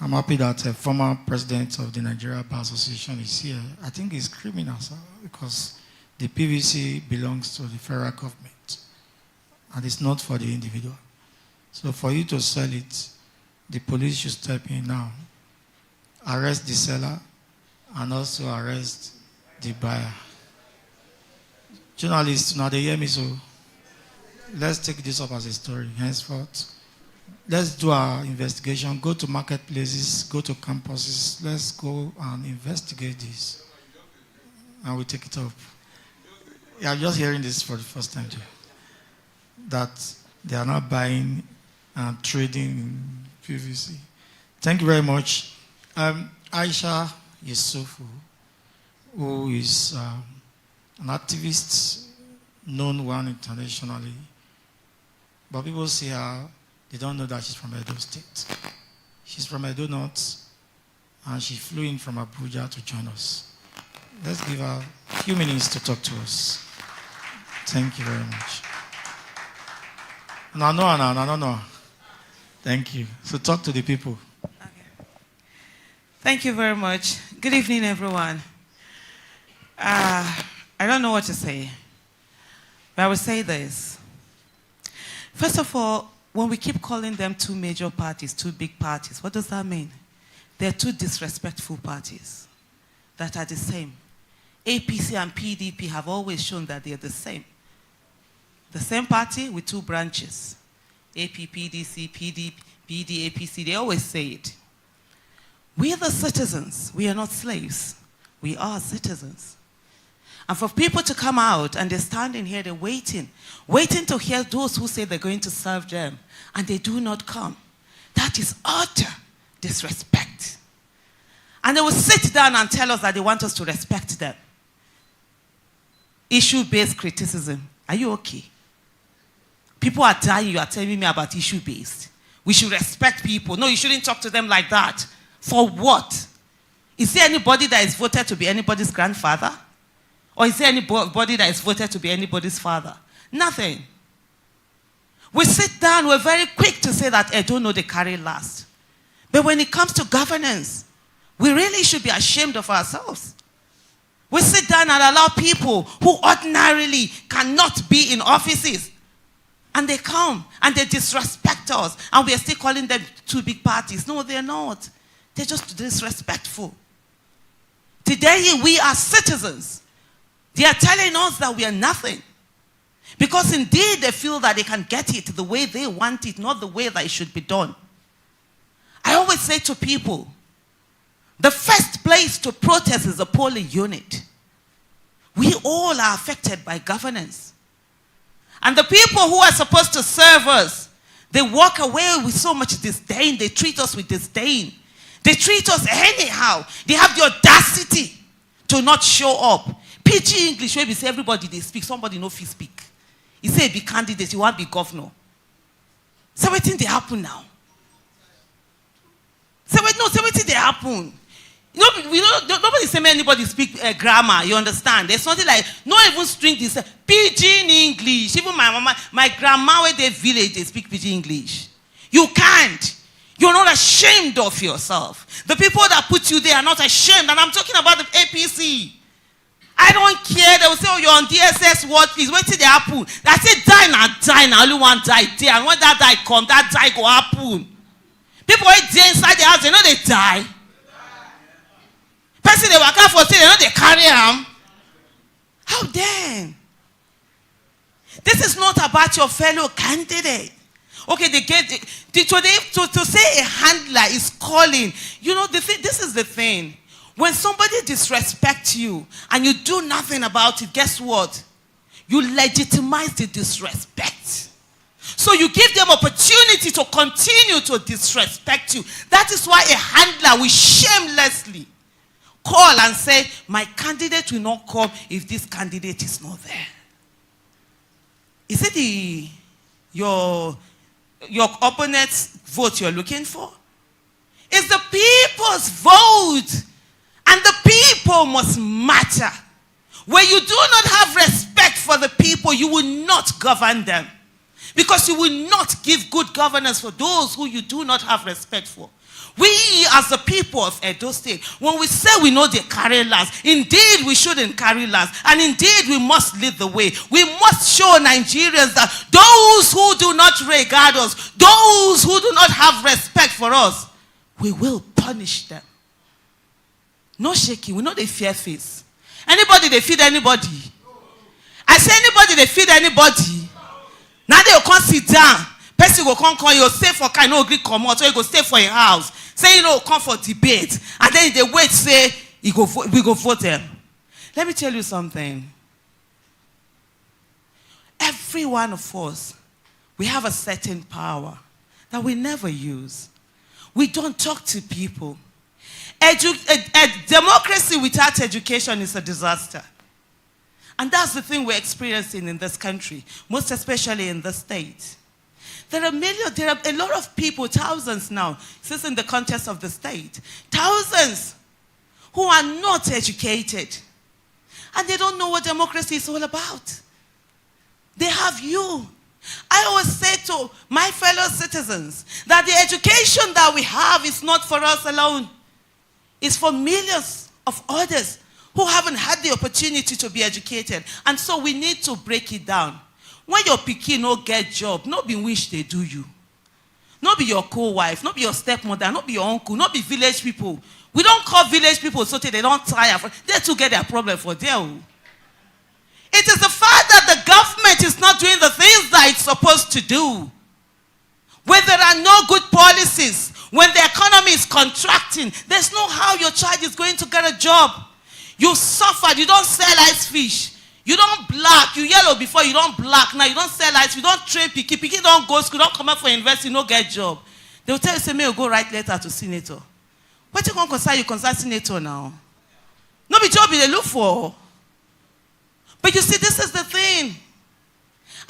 I'm happy that a former president of the Nigeria Bar Association is here. I think it's criminal, sir, because the PVC belongs to the federal government and it's not for the individual. So for you to sell it, the police should step in now, arrest the seller, and also arrest the buyer. Journalists, now they hear me, so let's take this up as a story henceforth. Let's do our investigation, go to marketplaces, go to campuses, let's go and investigate this. And we'll take it up. Yeah, I'm just hearing this for the first time too. That they are not buying and trading in PVC. Thank you very much. Aisha Yusufu, who is an activist, known one internationally. But people see her, they don't know that she's from Edo State. She's from Edo North, and she flew in from Abuja to join us. Let's give her a few minutes to talk to us. Thank you very much. No. Thank you. So talk to the people. Okay. Thank you very much. Good evening, everyone. I don't know what to say, but I will say this. First of all, when we keep calling them two major parties, two big parties, what does that mean? They're two disrespectful parties that are the same. APC and PDP have always shown that they're the same. The same party with two branches. AP, PDC, PDP, PD, APC, they always say it. We are the citizens. We are not slaves. We are citizens. And for people to come out and they're standing here, they're waiting to hear those who say they're going to serve them, and they do not come. That is utter disrespect. And they will sit down and tell us that they want us to respect them. Issue-based criticism. Are you okay? People are dying, you are telling me about issue-based. We should respect people. No, you shouldn't talk to them like that. For what? Is there anybody that is voted to be anybody's grandfather? Or is there anybody that is voted to be anybody's father? Nothing. We sit down, we're very quick to say that I don't know they carry last. But when it comes to governance, we really should be ashamed of ourselves. We sit down and allow people who ordinarily cannot be in offices, and they come and they disrespect us, and we are still calling them two big parties. No, they're not. They're just disrespectful. Today, we are citizens. They are telling us that we are nothing. Because indeed, they feel that they can get it the way they want it, not the way that it should be done. I always say to people, the first place to protest is the polling unit. We all are affected by governance. And the people who are supposed to serve us, they walk away with so much disdain. They treat us with disdain. They treat us anyhow. They have the audacity to not show up. PG English, where we say everybody they speak, somebody no fit speak. He say be candidate, you want to be governor. So what thing they happen now? So what thing they happen? Nobody say anybody speak grammar, you understand? There's something like, not even string this, Pidgin English. Even my grandma where they village, they speak Pidgin English. You can't. You're not ashamed of yourself. The people that put you there are not ashamed. And I'm talking about the APC. I don't care. They will say, oh, you're on DSS, what is? Wait till they happen. I say, die now. Only one die there. And when that die come, that die go happen. People wait there inside the house, they know they die. Person they work out for, they know they carry them. How then? This is not about your fellow candidate. Okay, they get to say a handler is calling. You know, this is the thing. When somebody disrespects you and you do nothing about it, guess what? You legitimize the disrespect. So you give them opportunity to continue to disrespect you. That is why a handler will shamelessly call and say, my candidate will not come if this candidate is not there. Is it your opponent's vote you're looking for? It's the people's vote. And the people must matter. When you do not have respect for the people, you will not govern them. Because you will not give good governance for those who you do not have respect for. We, as the people of Edo State, when we say we know they carry last, indeed we shouldn't carry last. And indeed we must lead the way. We must show Nigerians that those who do not regard us, those who do not have respect for us, we will punish them. No shaking. We know they fear face. Anybody they feed anybody. I say anybody they feed anybody. Now they will come sit down. Person will come call you, stay for kind, no agree come out, so you go stay for your house. Say you know come for debate. And then they wait, say we go vote them. Let me tell you something. Every one of us, we have a certain power that we never use. We don't talk to people. Democracy without education is a disaster. And that's the thing we're experiencing in this country, most especially in the state. There are a lot of people, thousands now, this is in the context of the state, thousands who are not educated. And they don't know what democracy is all about. They have you. I always say to my fellow citizens that the education that we have is not for us alone. It's for millions of others who haven't had the opportunity to be educated. And so we need to break it down. When your pikin no get job, not be wish they do you. Not be your co-wife, not be your stepmother, not be your uncle, not be village people. We don't call village people so they don't tire. They too get their problem for them. It is the fact that the government is not doing the things that it's supposed to do. When there are no good policies, when the economy is contracting, there's no how your child is going to get a job. You suffered. You don't sell ice fish. You don't black. You yellow before. You don't black. Now you don't sell ice. You don't train picky. Picky don't go school. Don't come out for university. No get job. They will tell you, say, may you go write letter to senator. What you going to concern? You concern senator now. No be job they look for. But you see, this is the thing.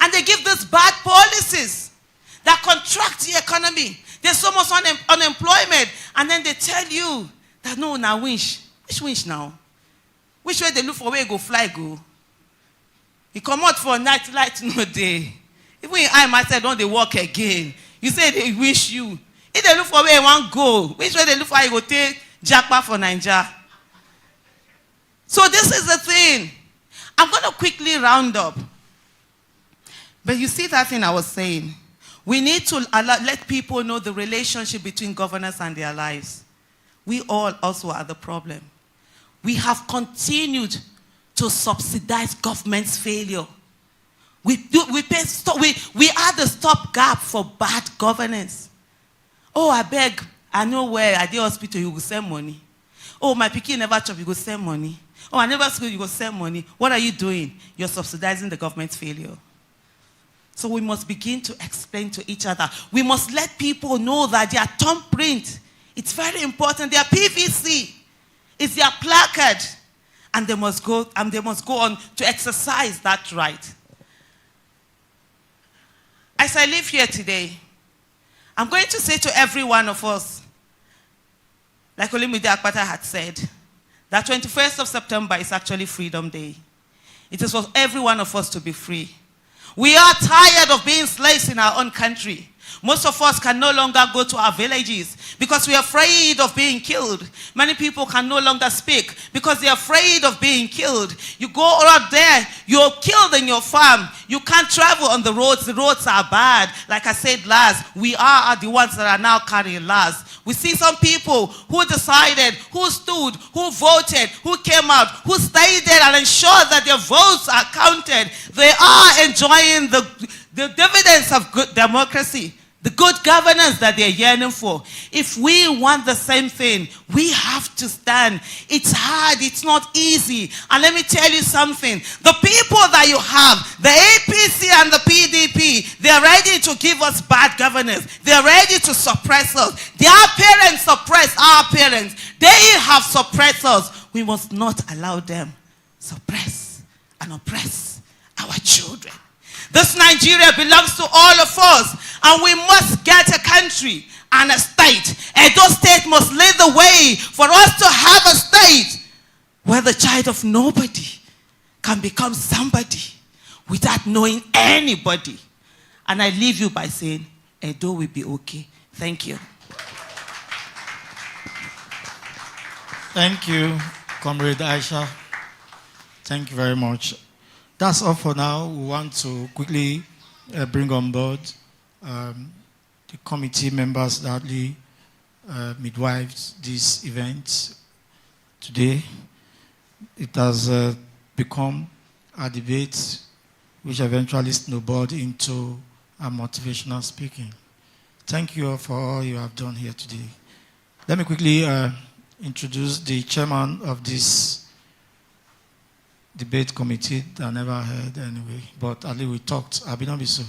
And they give these bad policies that contract the economy. There's so much unemployment. And then they tell you that no, now winch. Which winch now? Which way they look for where you go fly go? You come out for a night light no day. Even I myself don't they walk again. You say they wish you. If they look for where you want go, which way they look for you go take jackpot for Nigeria. So this is the thing. I'm going to quickly round up. But you see that thing I was saying. We need to let people know the relationship between governance and their lives. We all also are the problem. We have continued to subsidize government's failure. We are the stopgap for bad governance. Oh, I beg, I know where at the hospital you will send money. Oh, my pikin never chop, you go send money. Oh, I never school, you go send money. What are you doing? You're subsidizing the government's failure. So we must begin to explain to each other. We must let people know that their thumbprint, it's very important. Their PVC is their placard. And they must go on to exercise that right. As I live here today, I'm going to say to every one of us, like Olumide Akpata had said, that 21st of September is actually Freedom Day. It is for every one of us to be free. We are tired of being slaves in our own country. Most of us can no longer go to our villages because we are afraid of being killed. Many people can no longer speak because they are afraid of being killed. You go out there, you're killed in your farm. You can't travel on the roads. The roads are bad. Like I said last, we are the ones that are now carrying last. We see some people who decided, who stood, who voted, who came out, who stayed there and ensured that their votes are counted. They are enjoying the dividends of good democracy, the good governance that they're yearning for. If we want the same thing, we have to stand. It's hard. It's not easy. And let me tell you something. The people that you have, the APC and the PDP, they're ready to give us bad governance. They're ready to suppress us. Their parents suppress our parents. They have suppressed us. We must not allow them suppress and oppress our children. This Nigeria belongs to all of us, and we must get a country and a state. Edo State must lead the way for us to have a state where the child of nobody can become somebody without knowing anybody. And I leave you by saying, Edo will be okay. Thank you. Thank you, Comrade Aisha. Thank you very much. That's all for now. We want to quickly bring on board the committee members that midwives this event today. It has become a debate which eventually snowballed into a motivational speaking. Thank you all for all you have done here today. Let me quickly introduce the chairman of this debate committee that I never heard anyway, but at least we talked. Abinabiso.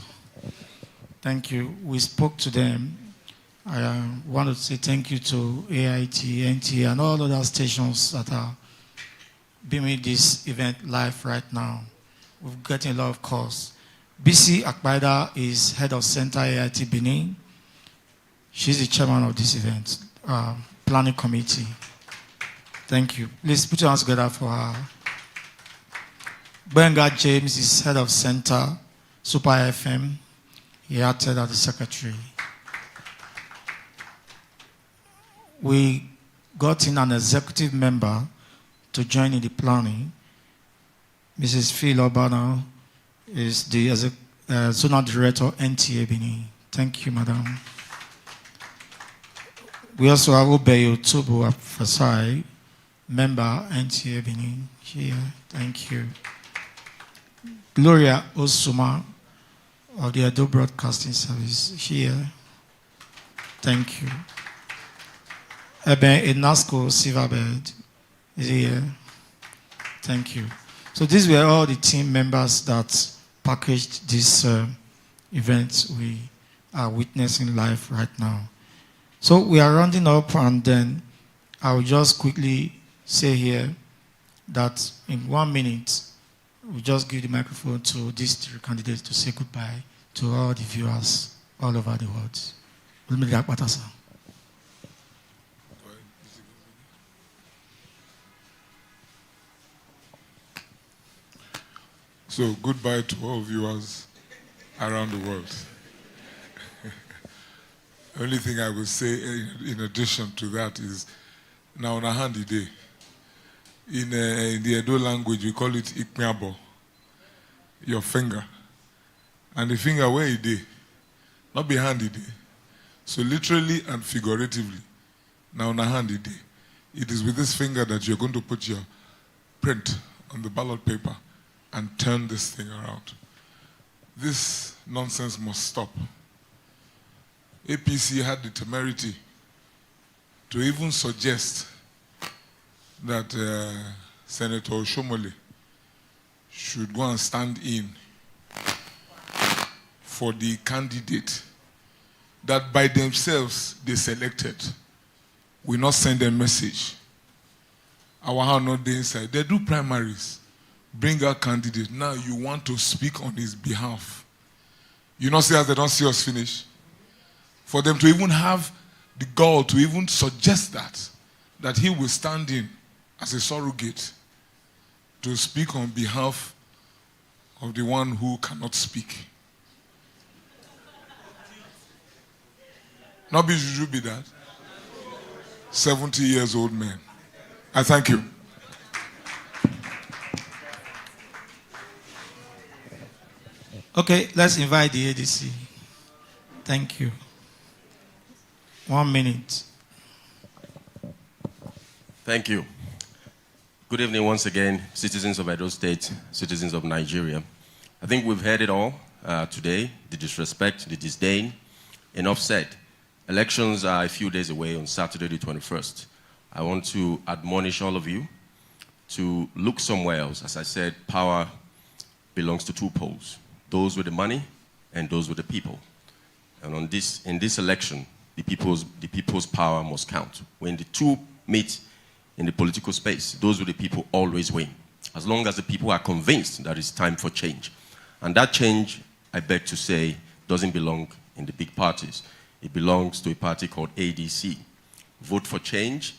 Thank you. We spoke to them. I want to say thank you to AIT, NTA, and all other stations that are beaming this event live right now. We're getting a lot of calls. BC Akbaida is head of Center AIT Benin. She's the chairman of this event, planning committee. Thank you. Please put your hands together for her. Benga James is head of Center, Super FM. He acted as the secretary. We got in an executive member to join in the planning. Mrs. Phil Obana is the zonal director, NTA Benin. Thank you, madam. We also have Obeyo Tubu Afasai, member, NTA Benin. Here, thank you. Gloria Osuma of the Edo Broadcasting Service here. Thank you. Eben Enasco Silverbird is here. Thank you. So these were all the team members that packaged this event we are witnessing live right now. So we are rounding up, and then I will just quickly say here that in 1 minute, we'll just give the microphone to these 3 candidates to say goodbye to all the viewers all over the world. So goodbye to all viewers around the world. The only thing I will say in addition to that is, now on a handy day, in the Edo language we call it ikmiabo, your finger. And the finger where it is, not behind it. So literally and figuratively, now on a handy day, it is with this finger that you're going to put your print on the ballot paper and turn this thing around. This nonsense must stop. APC had the temerity to even suggest that Senator Oshomole should go and stand in for the candidate that by themselves they selected. We not send a message. Our hand not the inside. They do primaries. Bring our candidate. Now you want to speak on his behalf. You not see as they don't see us finish. For them to even have the gall to even suggest that he will stand in as a surrogate to speak on behalf of the one who cannot speak. Not be juju be that. 70 years old man. I thank you. Okay, let's invite the ADC. Thank you. 1 minute. Thank you. Good evening once again, citizens of Edo State, citizens of Nigeria. I think we've heard it all today, the disrespect, the disdain. Enough said. Elections are a few days away on Saturday the 21st. I want to admonish all of you to look somewhere else. As I said, power belongs to 2 poles, those with the money and those with the people. And in this election, the people's power must count. When the 2 meet in the political space, those with the people always win, as long as the people are convinced that it's time for change. And that change, I beg to say, doesn't belong in the big parties. It belongs to a party called ADC. Vote for change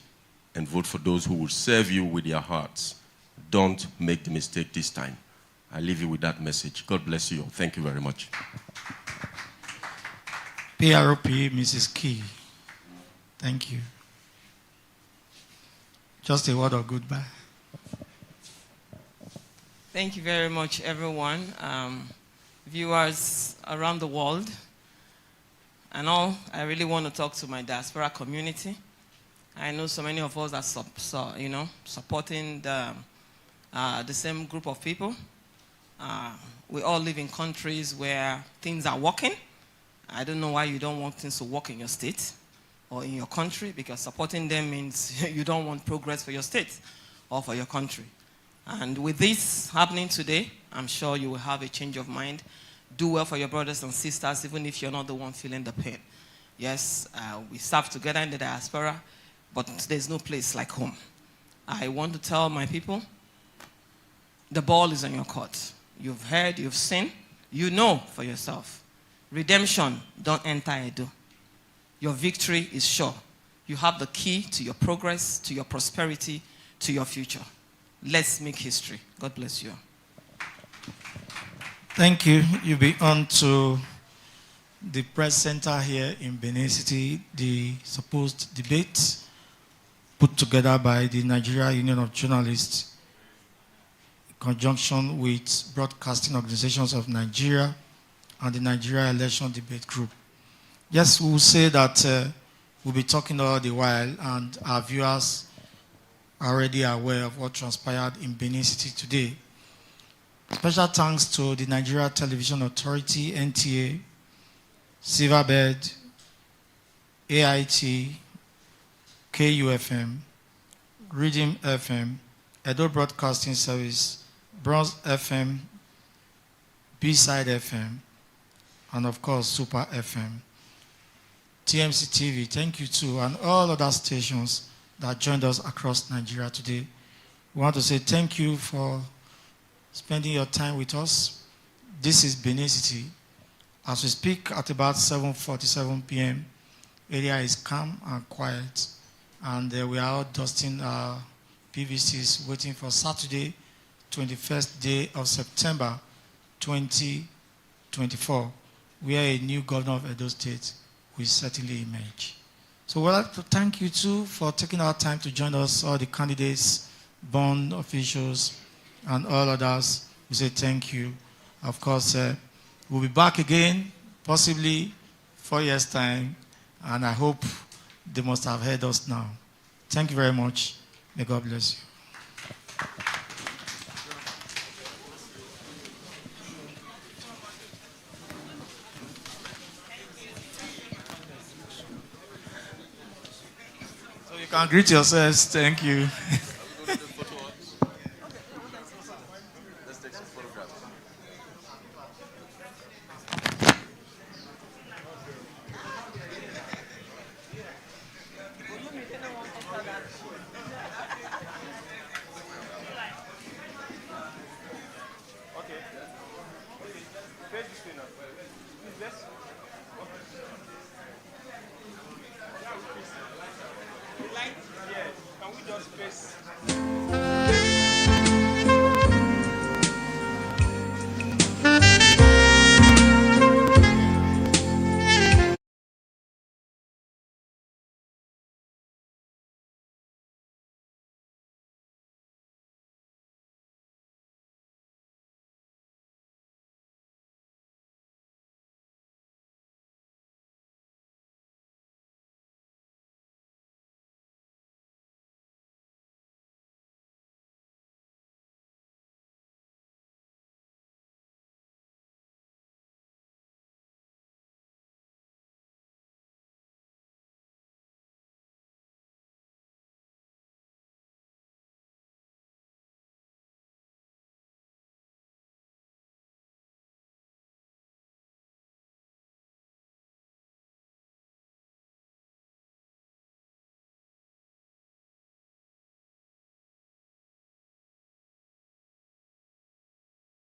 and vote for those who will serve you with their hearts. Don't make the mistake this time. I leave you with that message. God bless you all. Thank you very much. PROP, Mrs. Key. Thank you. Just a word of goodbye. Thank you very much, everyone. Viewers around the world. And all, I really want to talk to my diaspora community. I know so many of us are supporting the same group of people. We all live in countries where things are working. I don't know why you don't want things to work in your state or in your country, because supporting them means you don't want progress for your state or for your country. And with this happening today, I'm sure you will have a change of mind. Do well for your brothers and sisters, even if you're not the one feeling the pain. Yes, we serve together in the diaspora, but there's no place like home. I want to tell my people, the ball is on your court. You've heard, you've seen, you know for yourself. Redemption don't enter Edo. Your victory is sure. You have the key to your progress, to your prosperity, to your future. Let's make history. God bless you. Thank you. You'll be on to the press center here in Benin City, the supposed debate put together by the Nigeria Union of Journalists in conjunction with Broadcasting Organizations of Nigeria and the Nigeria Election Debate Group. Yes, we will say that we'll be talking all the while, and our viewers are already aware of what transpired in Benin City today. Special thanks to the Nigeria Television Authority, NTA, Silverbird, AIT, KUFM, Rhythm FM, Edo Broadcasting Service, Bronze FM, B-Side FM, and of course, Super FM. TMCTV, thank you too, and all other stations that joined us across Nigeria today. We want to say thank you for spending your time with us. This is Benin City. As we speak at about 7:47 p.m., area is calm and quiet, and we are all dusting our PVCs, waiting for Saturday, 21st day of September 2024, where a new governor of Edo State will certainly emerge. So we'd like to thank you too for taking our time to join us, all the candidates, bond officials, and all others. We say thank you. Of course, we'll be back again, possibly 4 years' time, and I hope they must have heard us now. Thank you very much. May God bless you. So you can greet yourselves. Thank you. Yes. Can we just face?